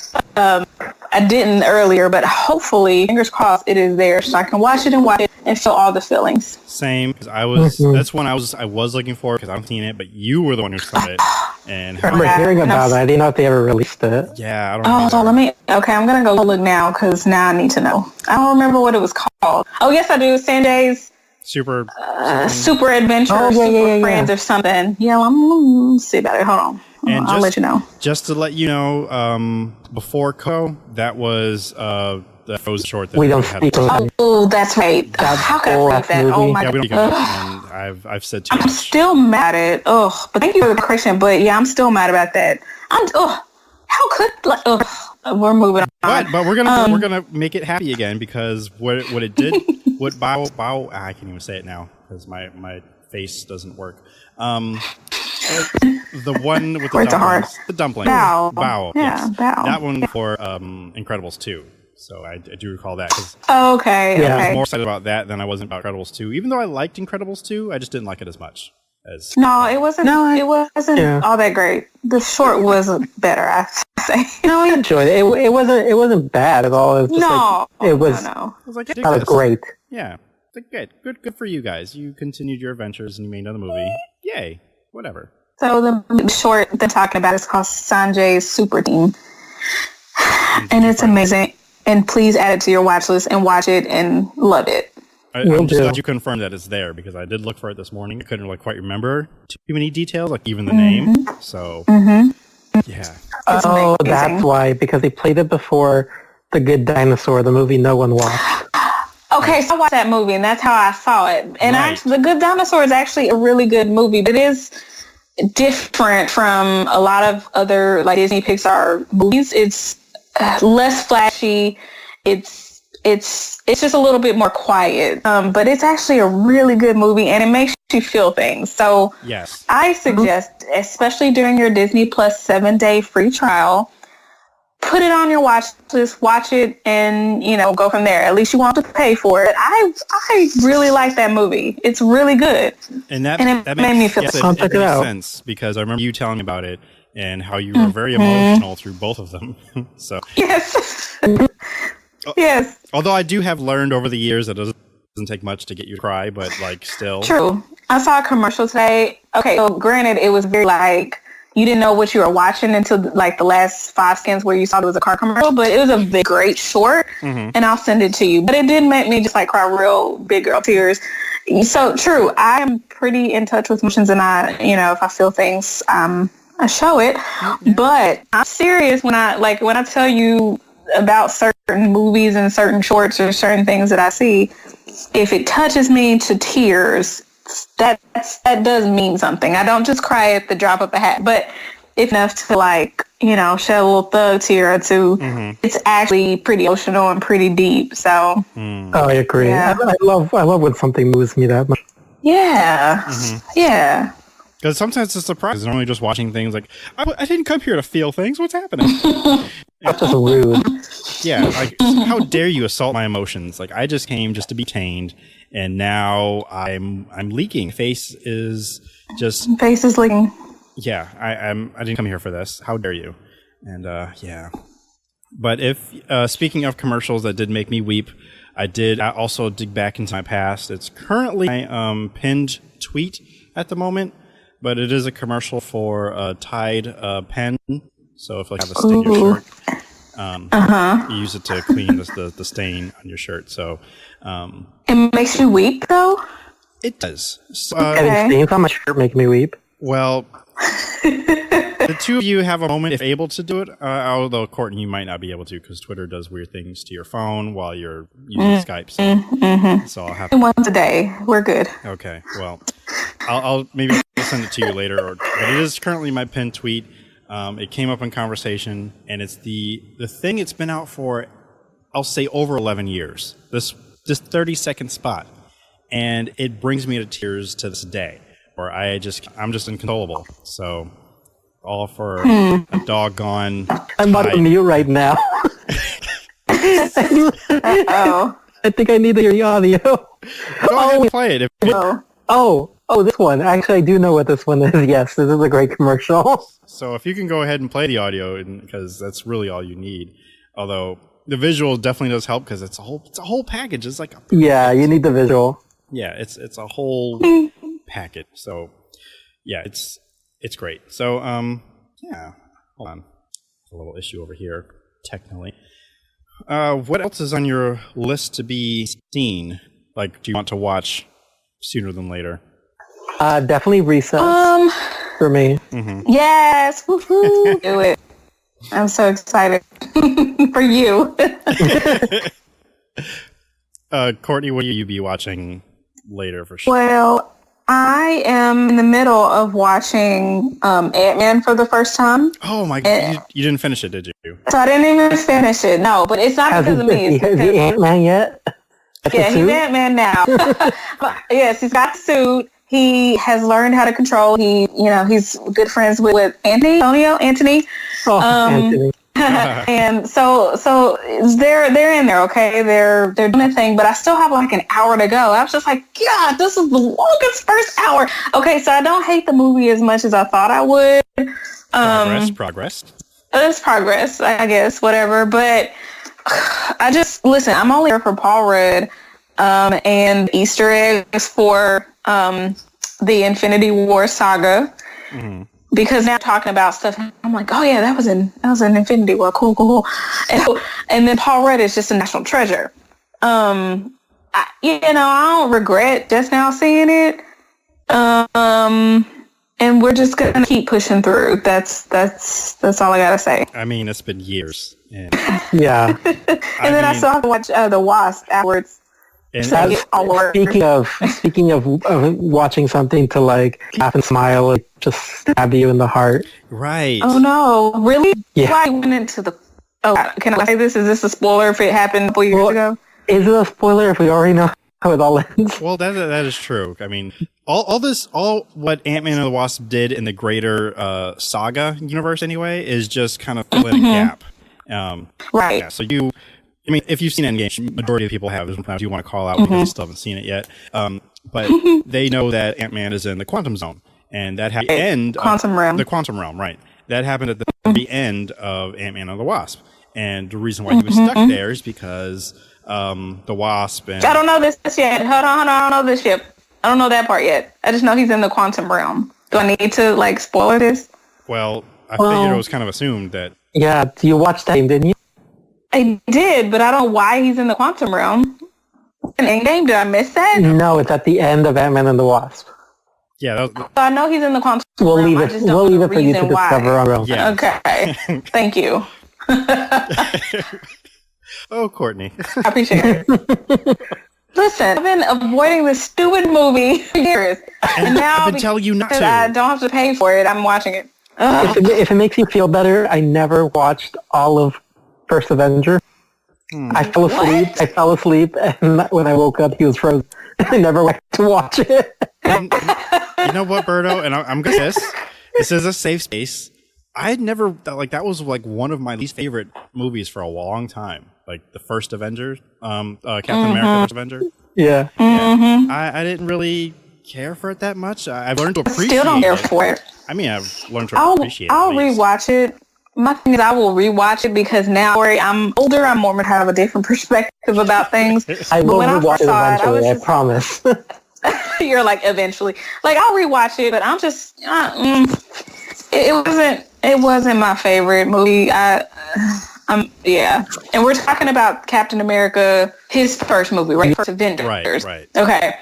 earlier, but hopefully, fingers crossed, it is there so I can watch it and feel all the feelings. Same, because that's one I was looking for, because I've seen it, but you were the one who saw it. And I remember hearing about it. I didn't know if they ever released it. Yeah, I don't know. So I'm going to go look now, because now I need to know. I don't remember what it was called. Oh, yes, I do. Sanjay's Super Adventure, Super Friends or something. Yeah, I'm going to see about it. Hold on. I'll let you know. Just to let you know, before Co, that was the Frozen short that we don't speak of. Oh, that's right. How could I forget that? Movie. Oh my God. And I've said too much. I'm still mad at it. Oh, but thank you for the correction. But yeah, I'm still mad about that. How could we're moving on. But we're gonna make it happy again, because what it did, what Bao I can't even say it now because my face doesn't work. The one with the dumplings. Bao. Yeah, yes. Bao. That one for Incredibles 2. So I do recall that. Okay. I was more excited about that than I was about Incredibles 2. Even though I liked Incredibles 2, I just didn't like it as much. No, it wasn't. It wasn't all that great. The short was better, I say. No, I enjoyed it. It wasn't bad at all. It was just it was. I was like, that was great. Yeah, good for you guys. You continued your adventures and you made another movie. Yay, whatever. So the short they're talking about is called Sanjay's Super Team. And it's amazing. And please add it to your watch list and watch it and love it. I'm just glad you confirmed that it's there because I did look for it this morning. I couldn't quite remember too many details, like even the name. So, yeah. Oh, that's why, because they played it before The Good Dinosaur, the movie no one watched. Okay, so I watched that movie, and that's how I saw it. And The Good Dinosaur is actually a really good movie, but it is different from a lot of other like Disney Pixar movies. It's less flashy. It's just a little bit more quiet, but it's actually a really good movie, and it makes you feel things. So yes, I suggest, especially during your Disney Plus 7-day free trial, put it on your watch list, watch it, and go from there. At least you won't have to pay for it. I really like that movie. It's really good, and that made me feel. Yes, it makes sense because I remember you telling me about it and how you were very emotional through both of them. So yes. Yes. Although I do have learned over the years that it doesn't take much to get you to cry, but like still. True. I saw a commercial today. Okay, so granted, it was very like you didn't know what you were watching until like the last 5 seconds where you saw it was a car commercial, but it was a great short, and I'll send it to you. But it did make me just like cry real big girl tears. So true. I'm pretty in touch with emotions, and if I feel things, I show it. But I'm serious when I tell you about certain movies and certain shorts or certain things that I see. If it touches me to tears, that does mean something. I don't just cry at the drop of a hat, but if enough to shed a little thug tear or two, it's actually pretty emotional and pretty deep. So oh, I agree. Yeah. I love when something moves me that much. Yeah. Yeah. Because sometimes it's a surprise. Normally just watching things like, I didn't come here to feel things. What's happening? That's just rude. Yeah, like, how dare you assault my emotions? Like, I just came just to be tamed, and now I'm leaking. Face is leaking. Yeah, I didn't come here for this. How dare you? And yeah. But if speaking of commercials that did make me weep, I also dig back into my past. It's currently my pinned tweet at the moment. But it is a commercial for Tide pen. So if you have a stain on your shirt, you use it to clean the stain on your shirt. So it makes you weep, though? It does. So, having stains on my shirt make me weep. Well, the two of you have a moment if able to do it. Although, Courtney, you might not be able to because Twitter does weird things to your phone while you're using Skype. So I'll have to... Once a day. We're good. Okay. Well, I'll maybe send it to you later. But it is currently my pinned tweet. It came up in conversation, and it's the thing it's been out for, I'll say, over 11 years. This 30-second spot. And it brings me to tears to this day. Or I'm just inconsolable. So, all for a doggone. I'm on mute right now. Oh, I think I need to hear the audio. Go ahead and play it. Oh, this one. Actually, I do know what this one is. Yes, this is a great commercial. So, if you can go ahead and play the audio, because that's really all you need. Although the visual definitely does help because it's a whole package. It's like yeah, you need the visual. Yeah, it's a whole packet. So yeah, it's great. So yeah, hold on, a little issue over here technically. What else is on your list to be seen? Like, do you want to watch sooner than later? Definitely Recess for me. Yes, woohoo! Do it. I'm so excited for you. Courtney, what will you be watching later for sure? Well, I am in the middle of watching Ant-Man for the first time. Oh my god, you didn't finish it, did you? So I didn't even finish it. No, but it's not because of me. Is he Ant-Man yet? Yeah, he's Ant-Man now. Yes, he's got the suit. He has learned how to control. He's good friends with Anthony. Anthony. And so they're in there, okay? They're doing a thing, but I still have like an hour to go. I was just like, God, this is the longest first hour. Okay, so I don't hate the movie as much as I thought I would. Progress. It's progress, I guess, whatever. But listen, I'm only here for Paul Rudd and Easter eggs for the Infinity War saga. because now talking about stuff, I'm like, oh yeah, that was in Infinity War. Cool. And then Paul Rudd is just a national treasure. I don't regret just now seeing it. And we're just gonna keep pushing through. That's all I gotta say. I mean, it's been years. And Yeah. And then I still have to watch The Wasp afterwards. And So I get all over. Speaking of watching something to like laugh and smile, and just stab you in the heart. right. Oh no, really? Yeah. Why I went into the? Oh, can I say this? Is this a spoiler if it happened a couple years ago? Is it a spoiler if we already know how it all ends? Well, that is true. I mean, all what Ant-Man and the Wasp did in the greater saga universe anyway is just kind of fill in a gap. Right. Yeah. So if you've seen Endgame, majority of people have. There's sometimes you want to call out because you still haven't seen it yet. But they know that Ant-Man is in the quantum zone, and that had the end Quantum realm. The quantum realm, right? That happened at the very end of Ant-Man and the Wasp, and the reason why he was stuck there is because the Wasp and I don't know this yet. Hold on. I don't know this yet. I don't know that part yet. I just know he's in the quantum realm. Do I need to like spoiler this? well, I figured it was kind of assumed that. Yeah, you watched that game, didn't you? I did, but I don't know why he's in the quantum realm. In Endgame, did I miss that? No, it's at the end of Ant-Man and the Wasp. Yeah, that was, So I know he's in the quantum We'll realm. leave I it. just don't We'll know leave the it for you to reason why. discover on your own. yeah. Okay. Thank you. Oh, Courtney. I appreciate it. Listen, I've been avoiding this stupid movie for years. And now I've been telling you not because to. I don't have to pay for it, I'm watching it. Ugh. If it makes you feel better, I never watched all of First Avenger. I fell asleep, and when I woke up, he was frozen. I never went to watch it. And you know what, Berto? And I'm going to say this is a safe space. I had never, that was like one of my least favorite movies for a long time. Like the first Avenger, Captain America First Avenger. Yeah. I didn't really care for it that much. I've learned to appreciate Still don't care it. for it. I mean, I've learned to appreciate it. I'll at least. rewatch it. My thing is, I will rewatch it because now I'm older. I'm more have a different perspective about things. I But will when I rewatch first it saw it, I eventually, was I just, promise. you're like eventually, like I'll rewatch it, but I'm just, it wasn't my favorite movie. Yeah, and we're talking about Captain America, his first movie, right? First Avengers. Right. Okay.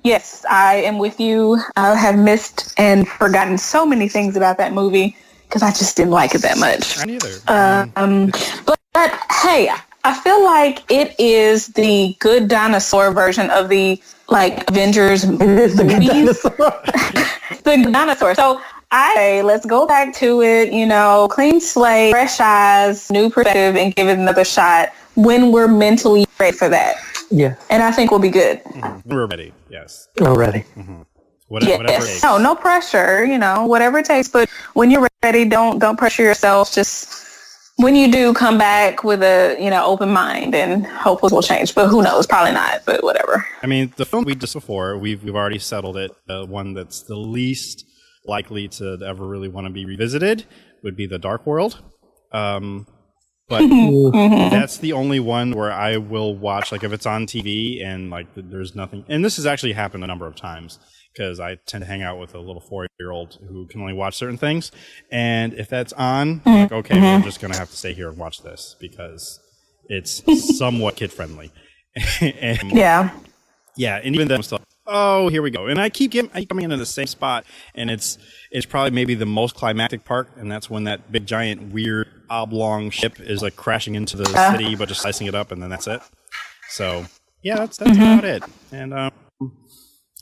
Yes, I am with you. I have missed and forgotten so many things about that movie because I just didn't like it that much. I neither. But hey, I feel like it is the good dinosaur version of the like Avengers movies. The dinosaur. So I say let's go back to it, clean slate, fresh eyes, new perspective, and give it another shot when we're mentally ready for that. Yeah. And I think we'll be good. We're ready. Yes. Already. Whatever it Yes. takes. No pressure, whatever it takes. But when you're ready, don't pressure yourself. Just when you do, come back with a open mind, and hopefully we'll change. But who knows? Probably not. But whatever. I mean, the film we discussed before, we've already settled it. The one that's the least likely to ever really want to be revisited would be The Dark World. But that's the only one where I will watch, like if it's on TV and like there's nothing. And this has actually happened a number of times because I tend to hang out with a little 4-year-old who can only watch certain things. And if that's on, I'm like, okay, we're just going to have to stay here and watch this because it's somewhat kid friendly. And Yeah. yeah, and even then I'm still like, oh, here we go. And I keep coming into the same spot, and it's probably maybe the most climactic part, and that's when that big giant weird oblong ship is like crashing into the city, but just slicing it up, and then that's it. So yeah, that's about it. And I'm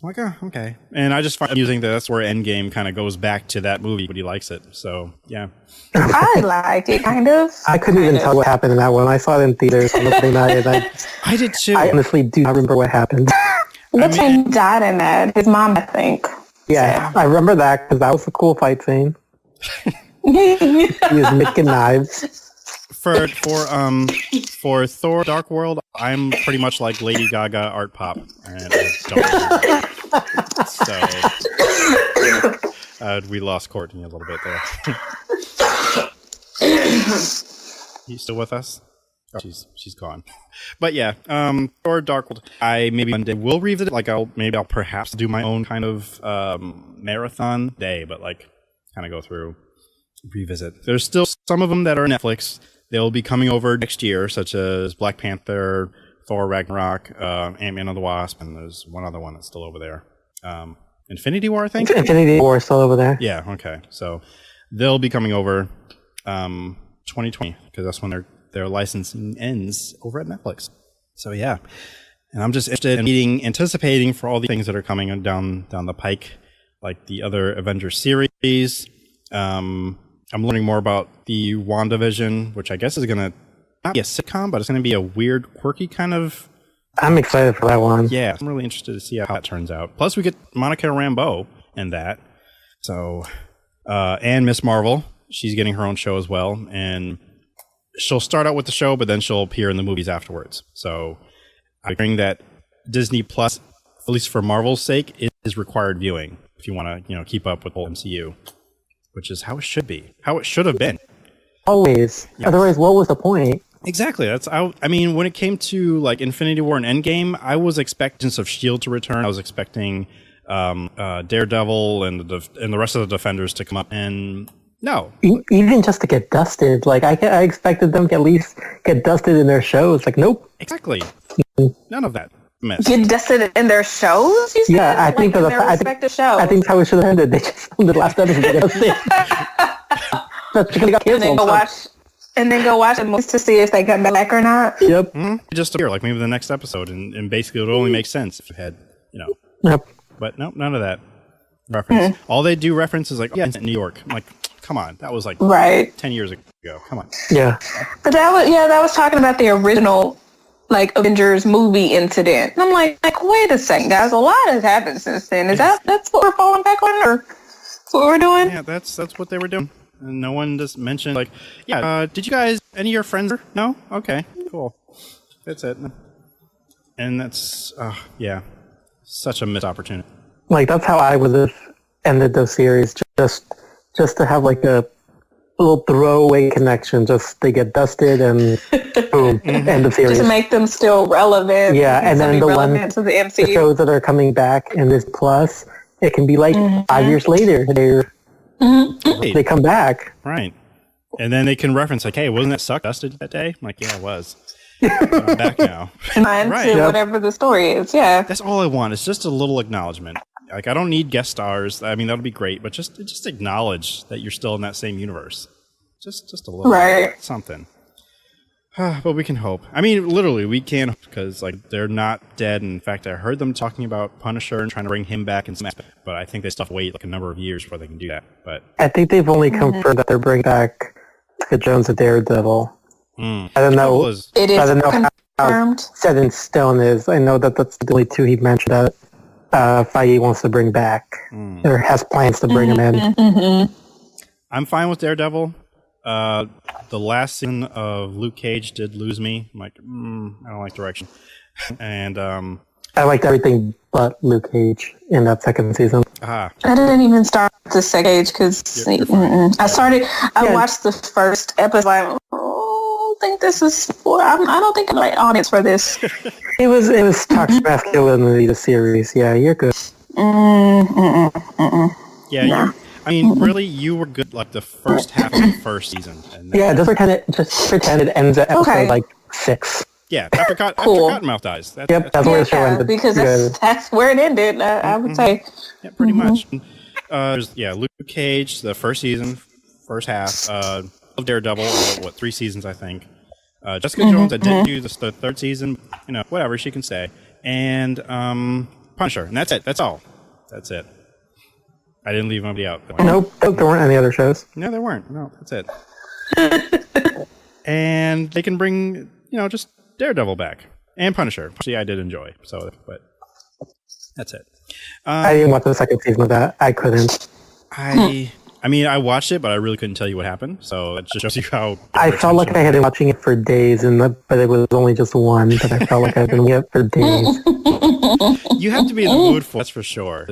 like, oh, okay. And I just find amusing that that's where Endgame kind of goes back to that movie, but he likes it. So yeah. I liked it, kind of. I couldn't even tell what happened in that one. I saw it in theaters on the Friday night, and I did too. I honestly do not remember what happened. What's name died in that? His mom, I think. Yeah, I remember that because that was a cool fight scene. He was making knives. For Thor: Dark World, I'm pretty much like Lady Gaga art pop, and I don't. So we lost Courtney a little bit there. You still with us? Oh, she's gone. But yeah, Thor: Dark World. I maybe one day will revisit it. Like I'll perhaps do my own kind of marathon day, but like kind of go through, revisit. There's still some of them that are Netflix. They'll be coming over next year, such as Black Panther, Thor Ragnarok, Ant-Man and the Wasp, and there's one other one that's still over there. Infinity War, I think? Infinity War is still over there. Yeah, okay. So they'll be coming over 2020, because that's when their licensing ends over at Netflix. So yeah. And I'm just interested in anticipating for all the things that are coming down the pike, like the other Avengers series. I'm learning more about the WandaVision, which I guess is going to not be a sitcom, but it's going to be a weird, quirky kind of... I'm excited for that one. Yeah, I'm really interested to see how that turns out. Plus, we get Monica Rambeau in that. So, and Miss Marvel, she's getting her own show as well. And she'll start out with the show, but then she'll appear in the movies afterwards. So, I'm hearing that Disney Plus, at least for Marvel's sake, is required viewing if you want to, keep up with the whole MCU. Which is how it should be, how it should have been. Always. Yeah. Otherwise, what was the point? Exactly. I mean, when it came to like Infinity War and Endgame, I was expecting of S.H.I.E.L.D. to return. I was expecting Daredevil and the rest of the Defenders to come up, and no. Even just to get dusted. Like, I expected them to at least get dusted in their shows. Like, nope. Exactly. None of that. Mess. Get dusted in their shows? You said? Yeah, I think in that their respective shows. I think that's how it should have ended. They just the last episode. That's because they got canceled. And then go watch the movies to see if they come back or not. Yep. Mm-hmm. Just appear like maybe the next episode, and basically it would only make sense if you had, Yep. But nope, none of that reference. All they do reference is like, it's in New York. I'm like, come on, that was like 10 years ago. Come on. Yeah. But that was talking about the original like Avengers movie incident. And I'm like, wait a second, guys, a lot has happened since then. Is that's what we're falling back on, or that's what we're doing? Yeah, that's what they were doing. And no one just mentioned like, did you guys, any of your friends? No? Okay, cool. That's it. And that's, such a missed opportunity. Like, that's how I would have ended the series. Just to have like a little throwaway connection. Just they get dusted and boom, end of series. Just to make them still relevant. Yeah, and then the shows that are coming back in this Plus, it can be like 5 years later. They come back. Right. And then they can reference like, hey, wasn't that suck dusted that day? I'm like, yeah, it was. I'm back now. Right. Whatever the story is, yeah. That's all I want. It's just a little acknowledgement. Like, I don't need guest stars. I mean, that would be great, but just acknowledge that you're still in that same universe. Just a little. Right. Something. But we can hope. I mean, literally, we can, because like they're not dead. In fact, I heard them talking about Punisher and trying to bring him back in some aspect, but I think they still have to wait like a number of years before they can do that. But I think they've only confirmed that they're bringing back Jessica Jones and Daredevil. I don't know. It is confirmed. How set in stone is. I know that that's the only two he mentioned that Feige wants to bring back, or has plans to bring him in. I'm fine with Daredevil. The last season of Luke Cage did lose me. I'm like, I don't like direction. And I liked everything but Luke Cage in that second season. I didn't even start the second Cage because I watched the first episode. I don't think this is for. I don't think I'm the right audience for this. It was toxic masculinity, the series. Yeah, you're good. Yeah, I mean, really, you were good like the first half of the first season. And then, just pretend it ends at episode like 6. Yeah, after Cottonmouth dies. That's where the show ended. Because that's where it ended, I would say. Yeah, pretty much. There's Luke Cage, the first season, first half. Daredevil, 3 seasons, I think. Jessica Jones, I didn't do the third season. Whatever, she can stay. And Punisher, and that's it. That's all. That's it. I didn't leave anybody out. Nope, there weren't any other shows. No, there weren't. No, that's it. And they can bring, just Daredevil back. And Punisher. See, I did enjoy. But that's it. I didn't watch the second season of that. I couldn't. I mean, I watched it, but I really couldn't tell you what happened. So it just shows you how... I felt like I had been watching it for days, but it was only just one. But I felt like I've been watching it for days. You have to be in the mood for it, that's for sure.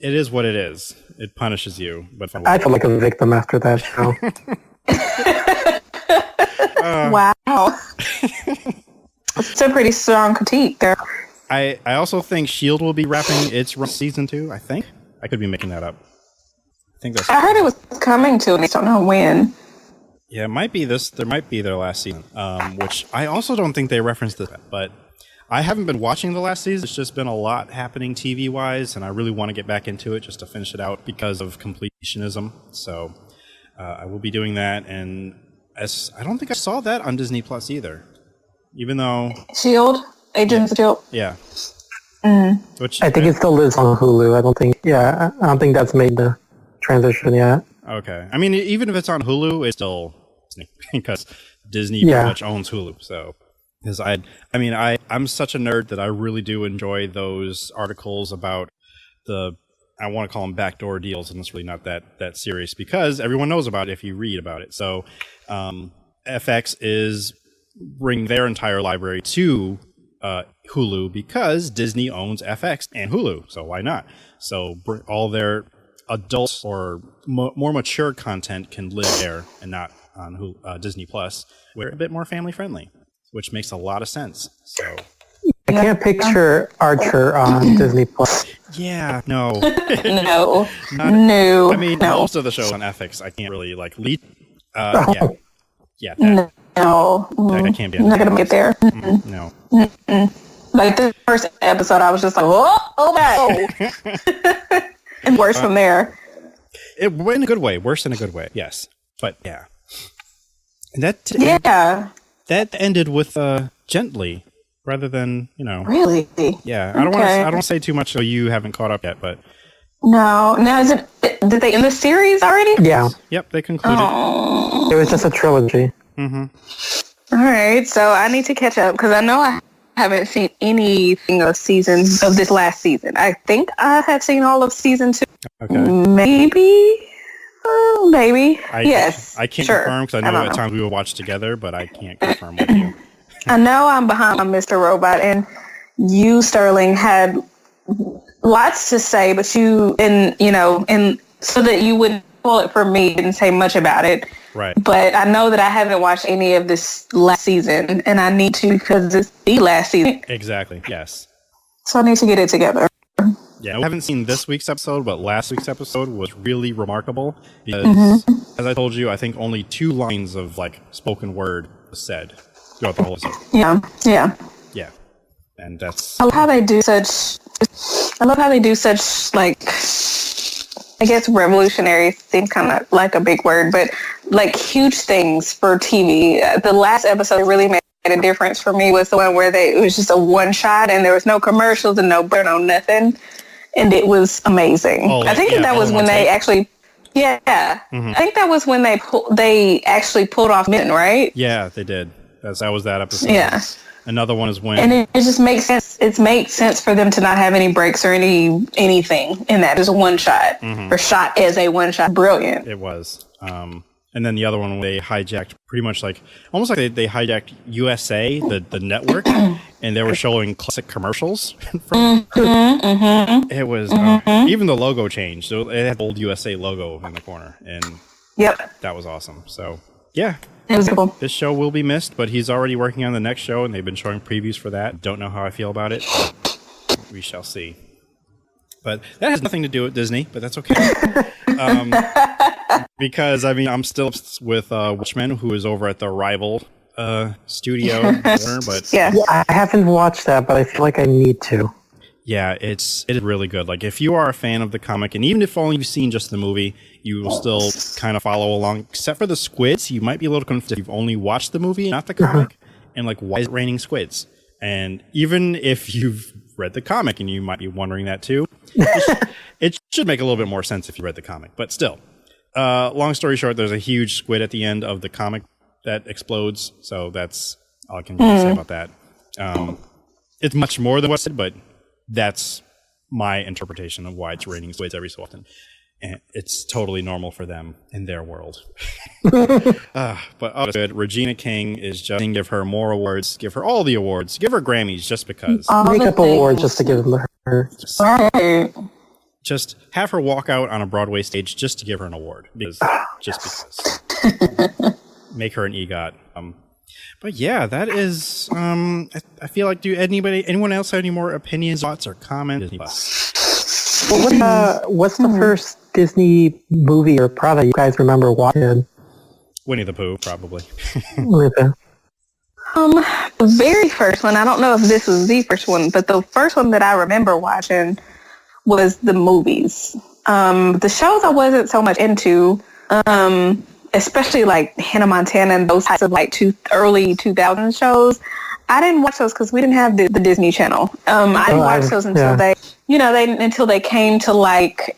It is what it is. It punishes you. But I felt like a victim after that show. Wow. It's a pretty strong critique there. I also think S.H.I.E.L.D. will be wrapping its season 2, I think. I could be making that up. think that's. I heard it was coming to, and I don't know when. Yeah, it might be this. There might be their last season, which I also don't think they referenced this. But I haven't been watching the last season. It's just been a lot happening TV-wise, and I really want to get back into it just to finish it out because of completionism. So I will be doing that, and I don't think I saw that on Disney Plus either. Even though Shield, Agents of Shield. Yeah. Which I think it still lives on Hulu. I don't think that's made the transition yet. Okay. I mean, even if it's on Hulu, it's still because Disney pretty much owns Hulu. So, because I'm such a nerd that I really do enjoy those articles about I want to call them backdoor deals, and it's really not that serious because everyone knows about it if you read about it. So, FX is bring their entire library to Hulu because Disney owns FX and Hulu, so why not? So all their adult or more mature content can live there and not on Disney Plus. We're a bit more family friendly, which makes a lot of sense. So I can't picture Archer on Disney Plus. Yeah, no, no. I mean, most of the shows on FX, I can't really lead. No, I can't be. I'm not gonna get there. No. Like the first episode, I was just like, oh no, and worse from there. It went in a good way, worse in a good way. Yes, but yeah, and that ended with gently rather than Really? Yeah, I don't want to say too much so you haven't caught up yet, but no. Now did they end the series already? Yeah. Yep, they concluded. Oh. It was just a trilogy. All right, so I need to catch up because I know I haven't seen anything of this last season. I think I have seen all of season 2. Okay. Maybe. Yes. I can't confirm because I know at times we will watch together, but I can't confirm with you. I know I'm behind on Mr. Robot, and you, Sterling, had lots to say, but and so that you wouldn't pull it for me, didn't say much about it. Right. But I know that I haven't watched any of this last season, and I need to because it's the last season. Exactly, yes. So I need to get it together. Yeah, we haven't seen this week's episode, but last week's episode was really remarkable because, as I told you, I think only 2 lines of spoken word was said throughout the whole episode. Yeah. And that's... I love how they do such I guess revolutionary seems kind of like a big word, but huge things for TV. The last episode really made a difference for me was the one where it was just a one shot and there was no commercials and no nothing. And it was amazing. I think that was when they actually, I think that was when they actually pulled off Mitten, right? Yeah, they did. That was that episode. Yeah. Another one is when... And it just makes sense. It makes sense for them to not have any breaks or anything in that. Just a one shot. Or shot as a one shot. Brilliant. It was. And then the other one, they hijacked pretty much almost like they hijacked USA, the network, and they were showing classic commercials. It was... even the logo changed. It had the old USA logo in the corner. And that was awesome. So, yeah. This show will be missed, but he's already working on the next show, and they've been showing previews for that. Don't know how I feel about it, but we shall see. But that has nothing to do with Disney, but that's okay. Because, I'm still with Watchmen, who is over at the rival studio. But I haven't watched that, but I feel like I need to. Yeah, it is really good. If you are a fan of the comic, and even if only you've seen just the movie, you will still kind of follow along. Except for the squids, you might be a little confused if you've only watched the movie, not the comic. And why is it raining squids? And even if you've read the comic, and you might be wondering that too, it should make a little bit more sense if you read the comic. But still, long story short, there's a huge squid at the end of the comic that explodes. So that's all I can say about that. It's much more than what's said, but that's my interpretation of why it's raining squids every so often. And it's totally normal for them in their world. But good. Regina King is just give her more awards, give her all the awards, give her Grammys just because. Make up awards just to give them to her. Just have her walk out on a Broadway stage just to give her an award. Just because. Make her an EGOT. But yeah, that is. I feel like anyone else have any more opinions, thoughts, or comments? What's the first Disney movie or product you guys remember watching? Winnie the Pooh, probably. With The very first one, I don't know if this was the first one, but the first one that I remember watching was the movies. The shows I wasn't so much into, especially like Hannah Montana and those types of like early 2000 shows. I didn't watch those because we didn't have the Disney Channel. I didn't watch those until until they came to like,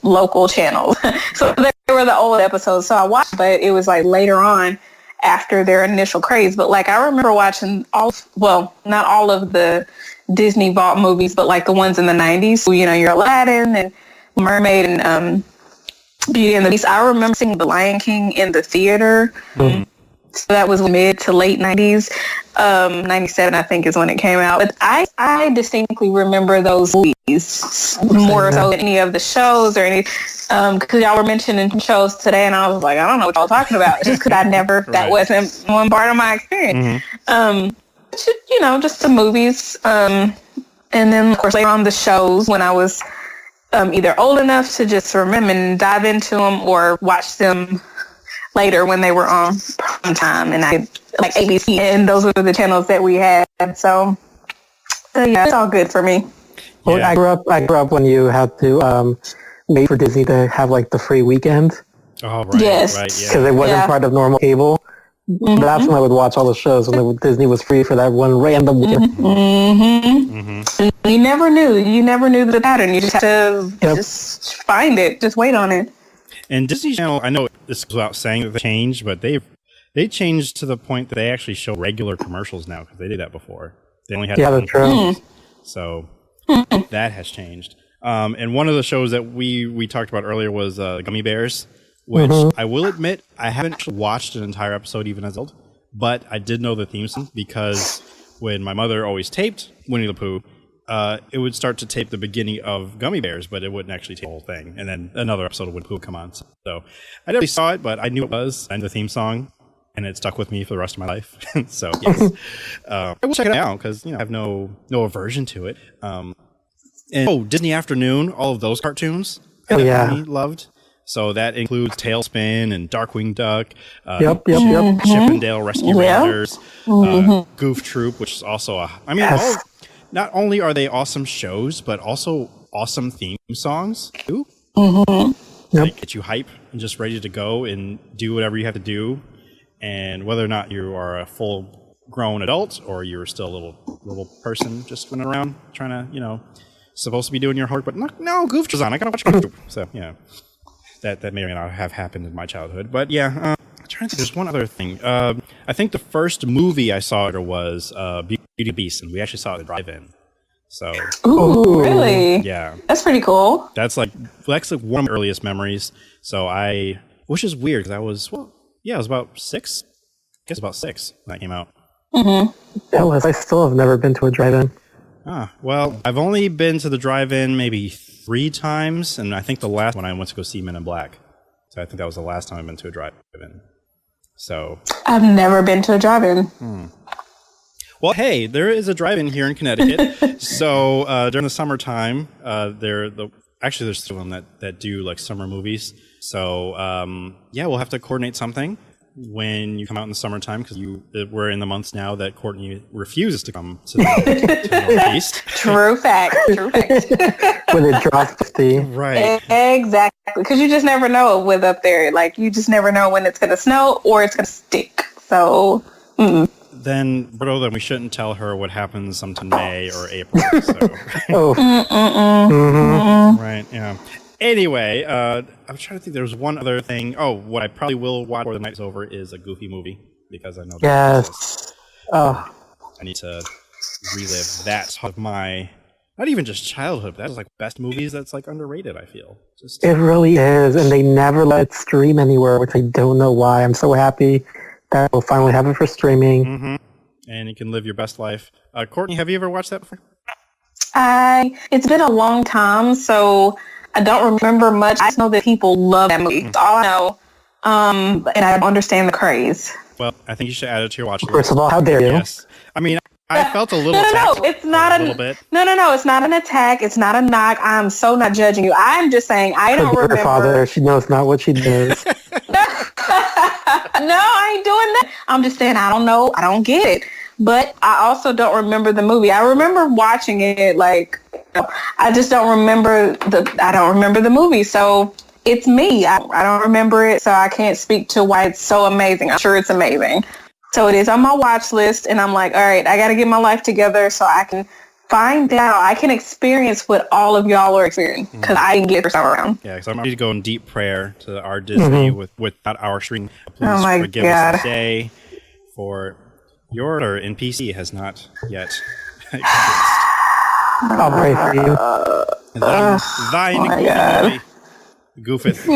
local channels. So they were the old episodes. So I watched, but it was like later on after their initial craze. But like I remember watching not all of the Disney Vault movies, but like the ones in the 90s. So, your Aladdin and Mermaid and Beauty and the Beast. I remember seeing The Lion King in the theater. Mm-hmm. So that was mid to late 90s. 97, I think, is when it came out. But I distinctly remember those movies more so than any of the shows or any, because y'all were mentioning shows today, and I was like, I don't know what y'all talking about. Just because that wasn't one part of my experience. Mm-hmm. Just the movies. And then, of course, later on the shows when I was either old enough to just remember and dive into them or watch them later when they were on prime time, and I like ABC, and those were the channels that we had. So it's all good for me. Well, I grew up when you had to wait for Disney to have like the free weekend. Oh right, yes, right, yeah. Because it wasn't part of normal cable. Mm-hmm. That's when I would watch all the shows when Disney was free for that one random weekend. Mm-hmm. Mm-hmm. You never knew the pattern. You just had to just find it, just wait on it. And Disney Channel, I know this goes without saying that they changed, but they changed to the point that they actually show regular commercials now, because they did that before. They only had that's true. So that has changed. And one of the shows that we talked about earlier was Gummy Bears, which I will admit I haven't watched an entire episode even as adult, but I did know the theme song because when my mother always taped Winnie the Pooh, it would start to tape the beginning of Gummy Bears, but it wouldn't actually tape the whole thing. And then another episode of Winnie the Pooh would come on. So I never saw it, but I knew it was. I knew the theme song, and it stuck with me for the rest of my life. So yes, I will check it out because I have no aversion to it. And Disney Afternoon, all of those cartoons, I definitely loved. So that includes Tailspin and Darkwing Duck, Chip and Dale Rescue Rangers, Goof Troop, which is also not only are they awesome shows, but also awesome theme songs too. They get you hype and just ready to go and do whatever you have to do. And whether or not you are a full-grown adult or you're still a little person just running around trying to, supposed to be doing your homework, but no, Goof Troop's on. I gotta watch Goof Troop. So that may or may not have happened in my childhood. But I'm trying to think. There's one other thing. I think the first movie I saw was Beauty and the Beast, and we actually saw it at the drive-in. So. Ooh, really? Yeah. That's pretty cool. That's like one of my earliest memories. So which is weird because I was about 6. I guess about 6 when that came out. I still have never been to a drive-in. Well, I've only been to the drive-in maybe 3 times, and I think the last one I went to go see Men in Black. So I think that was the last time I've been to a drive-in. So I've never been to a drive-in. Well, hey, there is a drive-in here in Connecticut. So during the summertime, there's 2 of them that do like summer movies. So we'll have to coordinate something when you come out in the summertime, because we're in the months now that Courtney refuses to come to the Northeast. True fact. When it drops 50. Right. Exactly. Because you just never know with up there. Like, you just never know when it's going to snow or it's going to stick. So, Then we shouldn't tell her what happens sometime May or April. So. Right, yeah. Anyway, I'm trying to think. There was one other thing. What I probably will watch before the night's over is a Goofy movie, because I know that I need to relive that of my, not even just childhood, but that's like best movies that's like underrated, I feel. It really is, and they never let it stream anywhere, which I don't know why. I'm so happy that we'll finally have it for streaming. And you can live your best life. Courtney, have you ever watched that before? It's been a long time, so I don't remember much. I just know that people love that movie. That's all I know. And I understand the craze. Well, I think you should add it to your watch list. First of all, how dare you? Yes. I mean, I felt a little No, attacked. it's not a little bit. No, it's not an attack. It's not a knock. I'm so not judging you. I'm just saying I don't Her remember. father, she knows not what she does. No, I ain't doing that. I'm just saying I don't know. I don't get it. But I also don't remember the movie. I remember watching it. Like, I just don't remember the movie. So it's me. I don't remember it. So I can't speak to why it's so amazing. I'm sure it's amazing. So it is on my watch list, and I'm like, all right, I got to get my life together so I can find out, I can experience what all of y'all are experiencing, because I didn't get this time around. Yeah, because I'm ready to go in deep prayer to our Disney without our stream. Please Oh my forgive God. us today, for your order in PC has not yet existed. I'll pray for you. Thine my God. goofeth.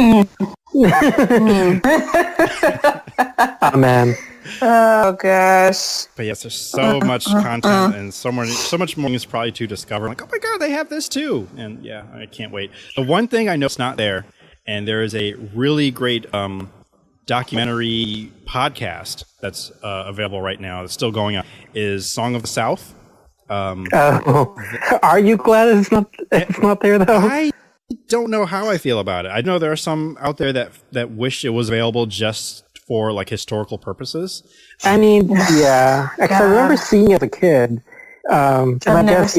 Amen. Oh gosh. But yes, there's so much content and so much more things probably to discover. Like, oh my God, they have this too. And yeah, I can't wait. The one thing I know it's not there, and there is a really great documentary podcast that's available right now. It's still going on. Is Song of the South. Are you glad it's not there though? I don't know how I feel about it. I know there are some out there that wish it was available just for like historical purposes. I mean, yeah. Actually, I remember seeing it as a kid. And I guess,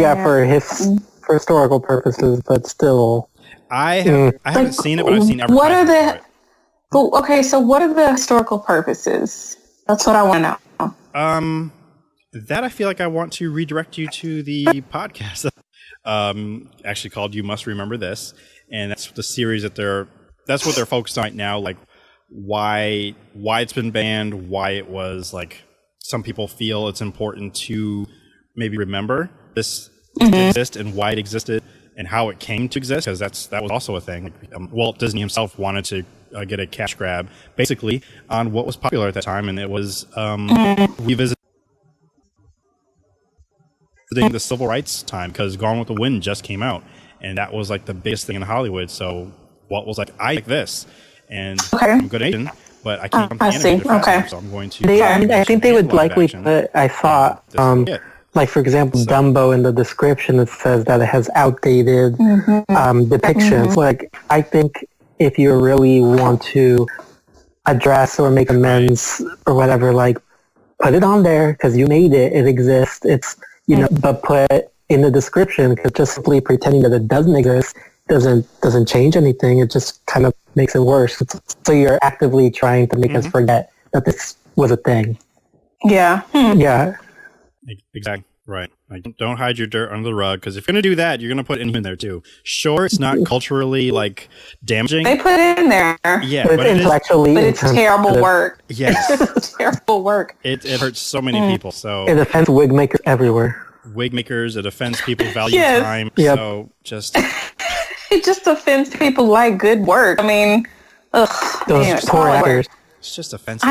for historical purposes, but still. I haven't seen it, but I've seen What are advertisements the... Okay, so what are the historical purposes? That's what I want to know. That I feel like I want to redirect you to the podcast. Actually called You Must Remember This. And that's the series that's what they're focused on right now, like why it's been banned, why it was like some people feel it's important to maybe remember this exist and why it existed and how it came to exist, because that was also a thing. Walt Disney himself wanted to get a cash grab basically on what was popular at that time, and it was revisiting the civil rights time, because Gone with the Wind just came out, and that was like the biggest thing in Hollywood. So Walt was like, I like this, and I'm a good agent, but I can't come to the animated fast, so I'm going to. I think they would likely put. I saw, like for example, Dumbo in the description. It says that it has outdated depictions. Like I think if you really want to address or make amends or whatever, like put it on there because you made it. It exists. It's but put in the description, because just simply pretending that it doesn't exist doesn't change anything. It just kind of makes it worse. So you're actively trying to make us forget that this was a thing. Yeah. Yeah. Exactly. Right. Like, don't hide your dirt under the rug, because if you're going to do that, you're going to put it in there too. Sure, it's not culturally like damaging. They put it in there. Yeah, but it's terrible work. Yes. It's terrible work. It hurts so many people. So it offends wig makers everywhere. Wig makers, it offends people who value time. Yep. So just it just offends people who like good work. I mean, those poor actors. It's just offensive.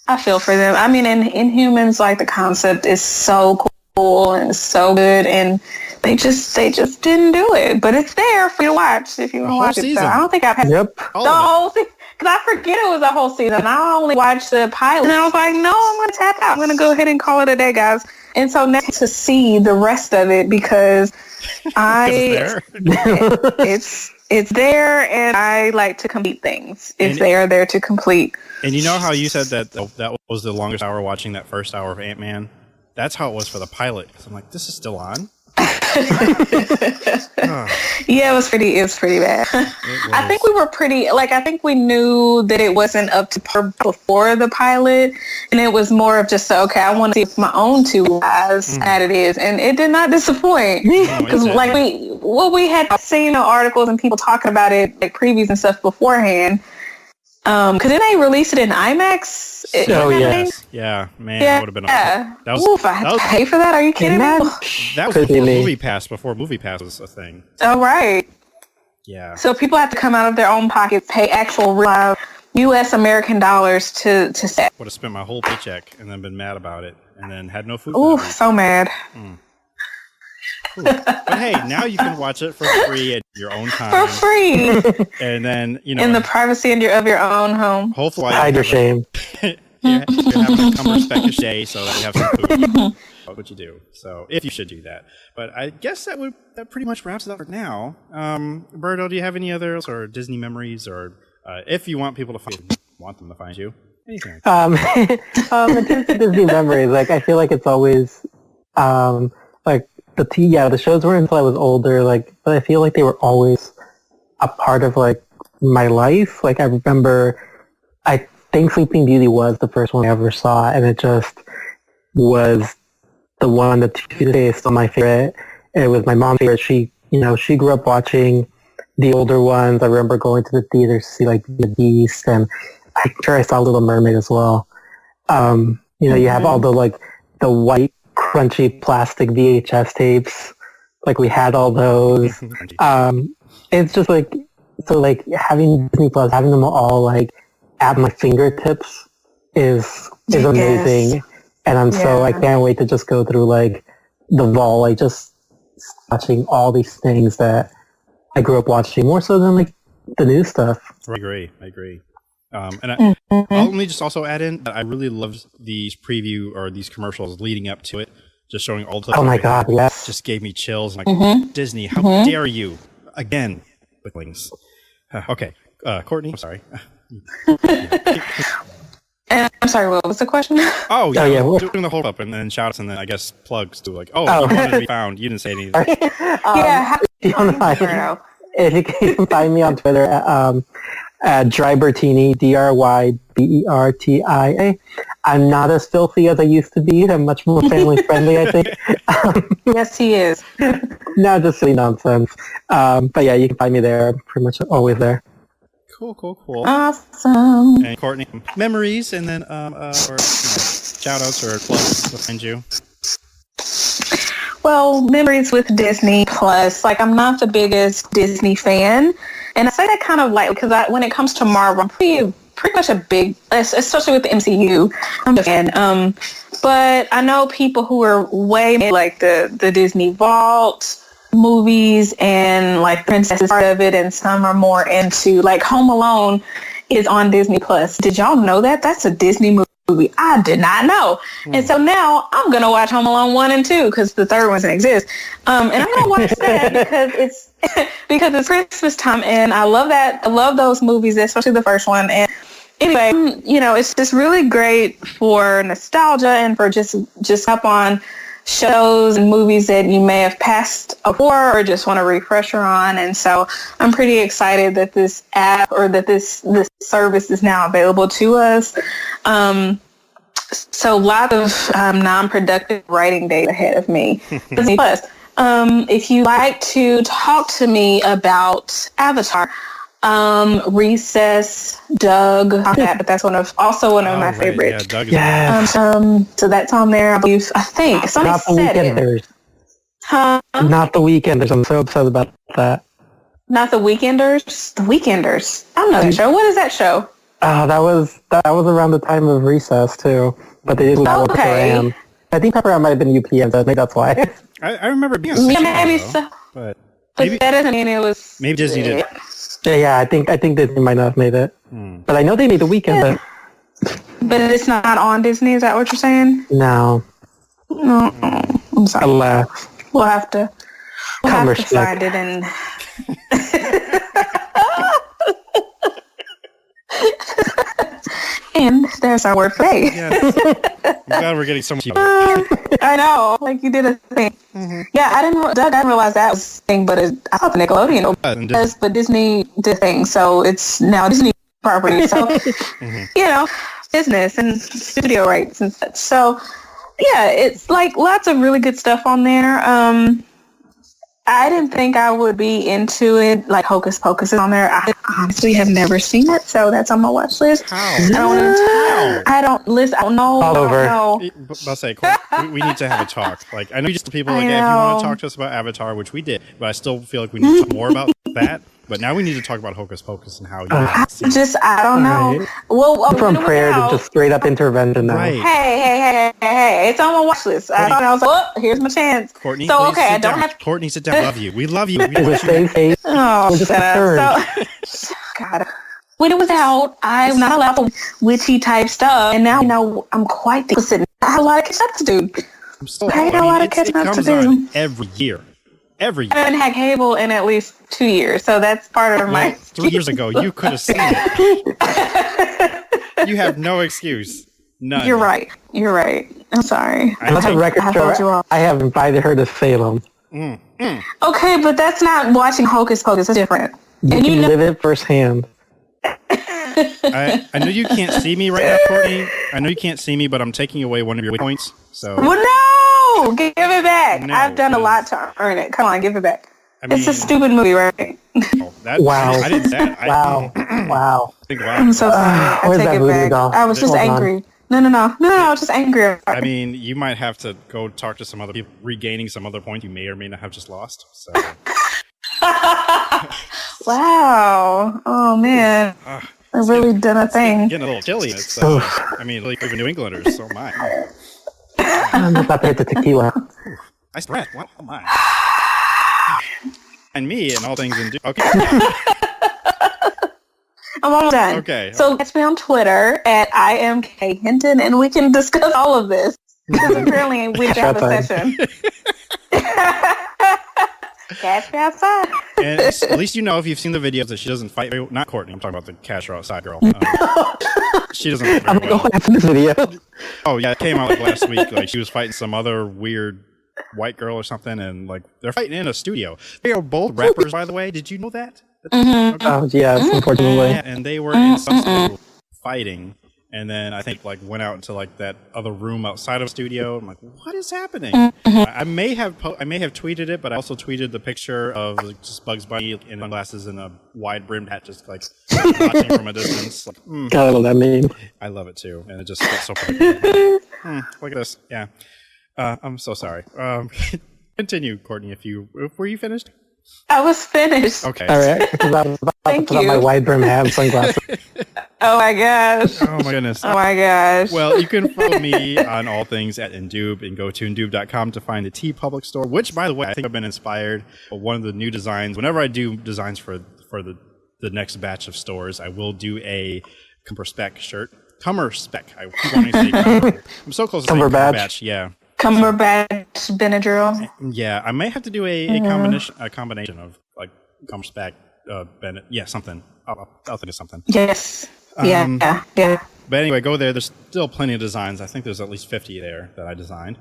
I feel for them. I mean, in Inhumans, like the concept is so cool and so good, and they just didn't do it. But it's there for you to watch if you want to watch it. So I don't think I've had the whole thing, because I forget it was a whole season. I only watched the pilot, and I was like, no, I'm going to tap out. I'm going to go ahead and call it a day, guys. And so now to see the rest of it, because it's there, and I like to complete things if they are there to complete. And you know how you said that was the longest hour watching that first hour of Ant-Man? That's how it was for the pilot. So I'm like, this is still on? Yeah, it was pretty bad. I think we were I think we knew that it wasn't up to par before the pilot, and it was more of just, okay, I want to see if my own two eyes at it is, and it did not disappoint. Because we had seen articles and people talking about it, like previews and stuff beforehand. Because then they released it in IMAX. Yes. Yeah, man, it would have been awesome. That was, I had to pay for that? Are you kidding me? That was before Movie Pass was a thing. Oh, right. Yeah. So people have to come out of their own pockets, pay actual real U.S. American dollars to set. Would have spent my whole paycheck and then been mad about it, and then had no food. Ooh, so mad. But hey, now you can watch it for free at your own time. For free. And then, in the privacy of your own home. Hopefully hide your shame. you have a Cumberspec cachet so that you have some food. What you do. So if you should do that. But I guess that pretty much wraps it up for now. Berto, do you have any other or Disney memories, or if you want people to want them to find you? Anything. In terms of Disney memories, like I feel like it's always like the shows weren't until I was older, like, but I feel like they were always a part of like my life. Like I remember, I think Sleeping Beauty was the first one I ever saw, and it just was the one that to this day is still my favorite. It was my mom's favorite. She grew up watching the older ones. I remember going to the theaters to see like the Beast, and I'm sure I saw Little Mermaid as well. You have all the like the white crunchy plastic VHS tapes. Like we had all those. It's just like, so like having Disney Plus, having them all like at my fingertips is amazing. And I can't wait to just go through like the vault, like just watching all these things that I grew up watching, more so than like the new stuff. I agree. And I'll only just also add in that I really loved these preview or these commercials leading up to it, just showing all the. Oh my God! Yes, just gave me chills. Like Disney, how dare you again with things? Okay, Courtney, I'm sorry. And I'm sorry, what was the question? Oh yeah, doing the hold up and then shouts and then I guess plugs to like, you wanted to be found. You didn't say anything. If you can find me on Twitter at Drybertini, DRYBERTIA. I'm not as filthy as I used to be. I'm much more family friendly, I think. Yes, he is. No, just silly nonsense. But yeah, you can find me there. I'm pretty much always there. Cool. Awesome. And Courtney, memories, and then or shout outs or plugs to find you. Well, memories with Disney Plus. Like, I'm not the biggest Disney fan, and I say that kind of like because when it comes to Marvel, I'm pretty much a big, especially with the MCU, I'm a fan. But I know people who are way like the Disney Vault movies and like Princess part of it, and some are more into like Home Alone is on Disney Plus. Did y'all know that? That's a Disney movie. I did not know. And so now I'm gonna watch Home Alone 1 and 2 because the third one doesn't exist. And I'm gonna watch that because it's Christmas time, and I love that. I love those movies, especially the first one. And anyway, it's just really great for nostalgia and for just up on shows and movies that you may have passed before or just want a refresher on. And so I'm pretty excited that this app or that this service is now available to us. So a lot of non-productive writing days ahead of me. Plus, if you'd like to talk to me about Avatar, Recess, Doug, but that's one of my favorites. Yeah, Doug is so that's on there. I think somebody Not the said Weekenders. it. Huh? Not the Weekenders. I'm so upset about that. Not the Weekenders. The Weekenders. I don't know that show. What is that show? That was around the time of Recess too, but they didn't have Pepper Ann. I think Pepper Ann might have been UPN, so maybe that's why. I remember being on maybe so. But that doesn't mean it was. Maybe Disney did. Yeah, I think Disney might not have made it, but I know they made The Weekend. But it's not on Disney. Is that what you're saying? No. No, I'm sorry. Alas. We'll have to find it and. And there's our word for today. Yes. I'm glad we're getting so much. I know, like you did a thing. Yeah, I didn't realize that was a thing, but I thought Nickelodeon does, but Disney did a thing, so it's now Disney property. So, business and studio rights and such. So, yeah, it's like lots of really good stuff on there. I didn't think I would be into it. Like Hocus Pocus is on there. I honestly have never seen it, so that's on my watch list. How? I don't know. All over. I'll say, we need to have a talk. Like, I know you just people like, if you want to talk to us about Avatar, which we did, but I still feel like we need to talk more about that. But now we need to talk about Hocus Pocus and how you. I don't know. Right. Well, from prayer to just straight up intervention now. Right. Hey! It's on my watch list. I was like, here's my chance. Courtney, so okay, I don't have. Courtney, sit down. Love you. We love you. Is it safe? Oh, We're just God. when it was out, I'm not allowed to witchy type stuff. And now, I'm quite the opposite. I have a lot of catching up to do. I have a lot of catching up to do. Every year. I haven't had cable in at least 2 years, so that's part of my... 3 years ago, you could have seen it. You have no excuse. None. You're right. I'm sorry. Let the record show I have invited her to Salem. Okay, but that's not watching Hocus Pocus. It's different. You can live it firsthand. I know you can't see me right now, Courtney. I know you can't see me, but I'm taking away one of your points. So. Well, no! Give it back. No, I've done a lot to earn it. Come on, give it back. It's a stupid movie, right? Wow. I didn't say that. Wow. I'm so sorry. I take it back. I was just angry. No, I was just angry. I mean, you might have to go talk to some other people, regaining some other point you may or may not have just lost. So. Wow. Oh, man. I've really done a thing. Getting a little chilly. It's, I mean, like even New Englanders, so am I. I'm about to hit the tequila. Nice breath. What am I? And me and all things in... Okay. I'm almost done. Okay. So catch me on Twitter at IamKHinton, and we can discuss all of this. Because apparently we have a session. Catch me outside. And at least you know if you've seen the videos that she doesn't fight very... Not Courtney, I'm talking about the Catch Her Outside girl. She doesn't fight very well. What happened to this video? Oh, yeah, it came out like last week. Like she was fighting some other weird white girl or something, and like they're fighting in a studio. They are both rappers, by the way. Did you know that? Mm-hmm. Okay. Oh, yeah, unfortunately. Yeah, and they were in some studio fighting, and then I think like went out into like that other room outside of the studio. I'm like, what is happening? I may have tweeted it, but I also tweeted the picture of just Bugs Bunny in sunglasses and a wide brimmed hat, just like watching from a distance. Like, God, I love that meme. I love it too, and it just gets so funny. Look at this. Yeah. I'm so sorry. Continue, Courtney. Were you finished? I was finished. Okay. All right. Because I was about to put on my wide brim hat and sunglasses. Oh my gosh. Oh my goodness. Oh my gosh. Well, you can follow me on all things at Indube and go to Indube.com to find the T Public store, which, by the way, I think I've been inspired by one of the new designs. Whenever I do designs for the next batch of stores, I will do a Cumberspec shirt. Cumberspec. I want to say Cumber. I'm so close to saying Cumberbatch. Yeah. Cumberbatch Benadryl. Yeah, I may have to do a combination of like Cumberspec, Bennett. Yeah, something. I'll think of something. Yes. Yeah. But anyway, go there. There's still plenty of designs. I think there's at least 50 there that I designed.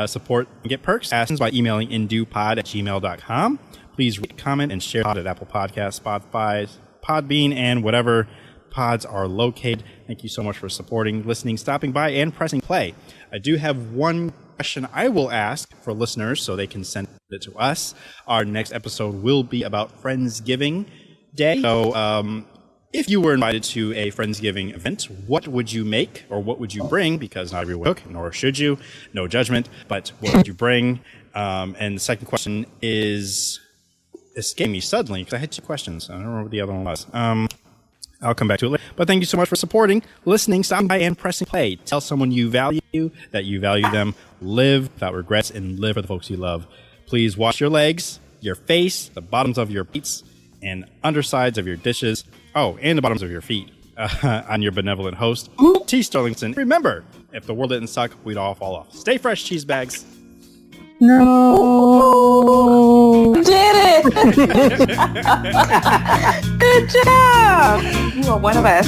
Support and get perks. Ask by emailing indupod@gmail.com. Please rate, comment, and share pod at Apple Podcasts, Spotify, Podbean, and whatever pods are located. Thank you so much for supporting, listening, stopping by, and pressing play. I do have one question I will ask for listeners so they can send it to us. Our next episode will be about Friendsgiving Day. So if you were invited to a Friendsgiving event, what would you make or what would you bring? Because not everyone cook, nor should you. No judgment. But what would you bring? And the second question is escaping me suddenly because I had two questions. I don't remember what the other one was. I'll come back to it later. But thank you so much for supporting, listening, stopping by, and pressing play. Tell someone you value, that you value them. Live without regrets and live for the folks you love. Please wash your legs, your face, the bottoms of your plates, and undersides of your dishes. Oh, and the bottoms of your feet. I'm your benevolent host, T. Sterlington. Remember, if the world didn't suck, we'd all fall off. Stay fresh, cheese bags. No. You did it. Good job. You are one of us.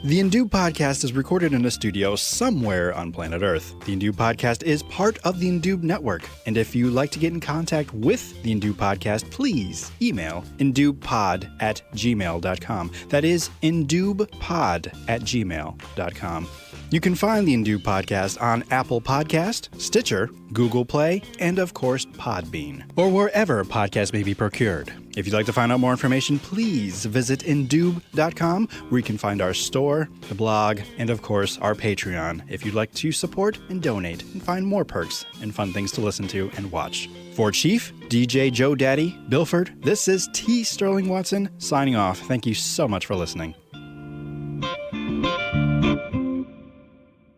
The Indube Podcast is recorded in a studio somewhere on planet Earth. The Indube Podcast is part of the Indube Network. And if you'd like to get in contact with the Indube Podcast, please email indubepod@gmail.com. That is indubepod@gmail.com. You can find the Indube Podcast on Apple Podcast, Stitcher, Google Play, and of course Podbean, or wherever podcasts may be procured. If you'd like to find out more information, please visit indube.com, where you can find our store, the blog, and of course our Patreon, if you'd like to support and donate and find more perks and fun things to listen to and watch. For Chief, DJ Joe Daddy, Bilford, this is T. Sterling Watson signing off. Thank you so much for listening.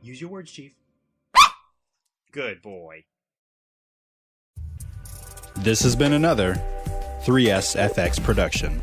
Use your words, Chief. Good boy. This has been another 3SFX production.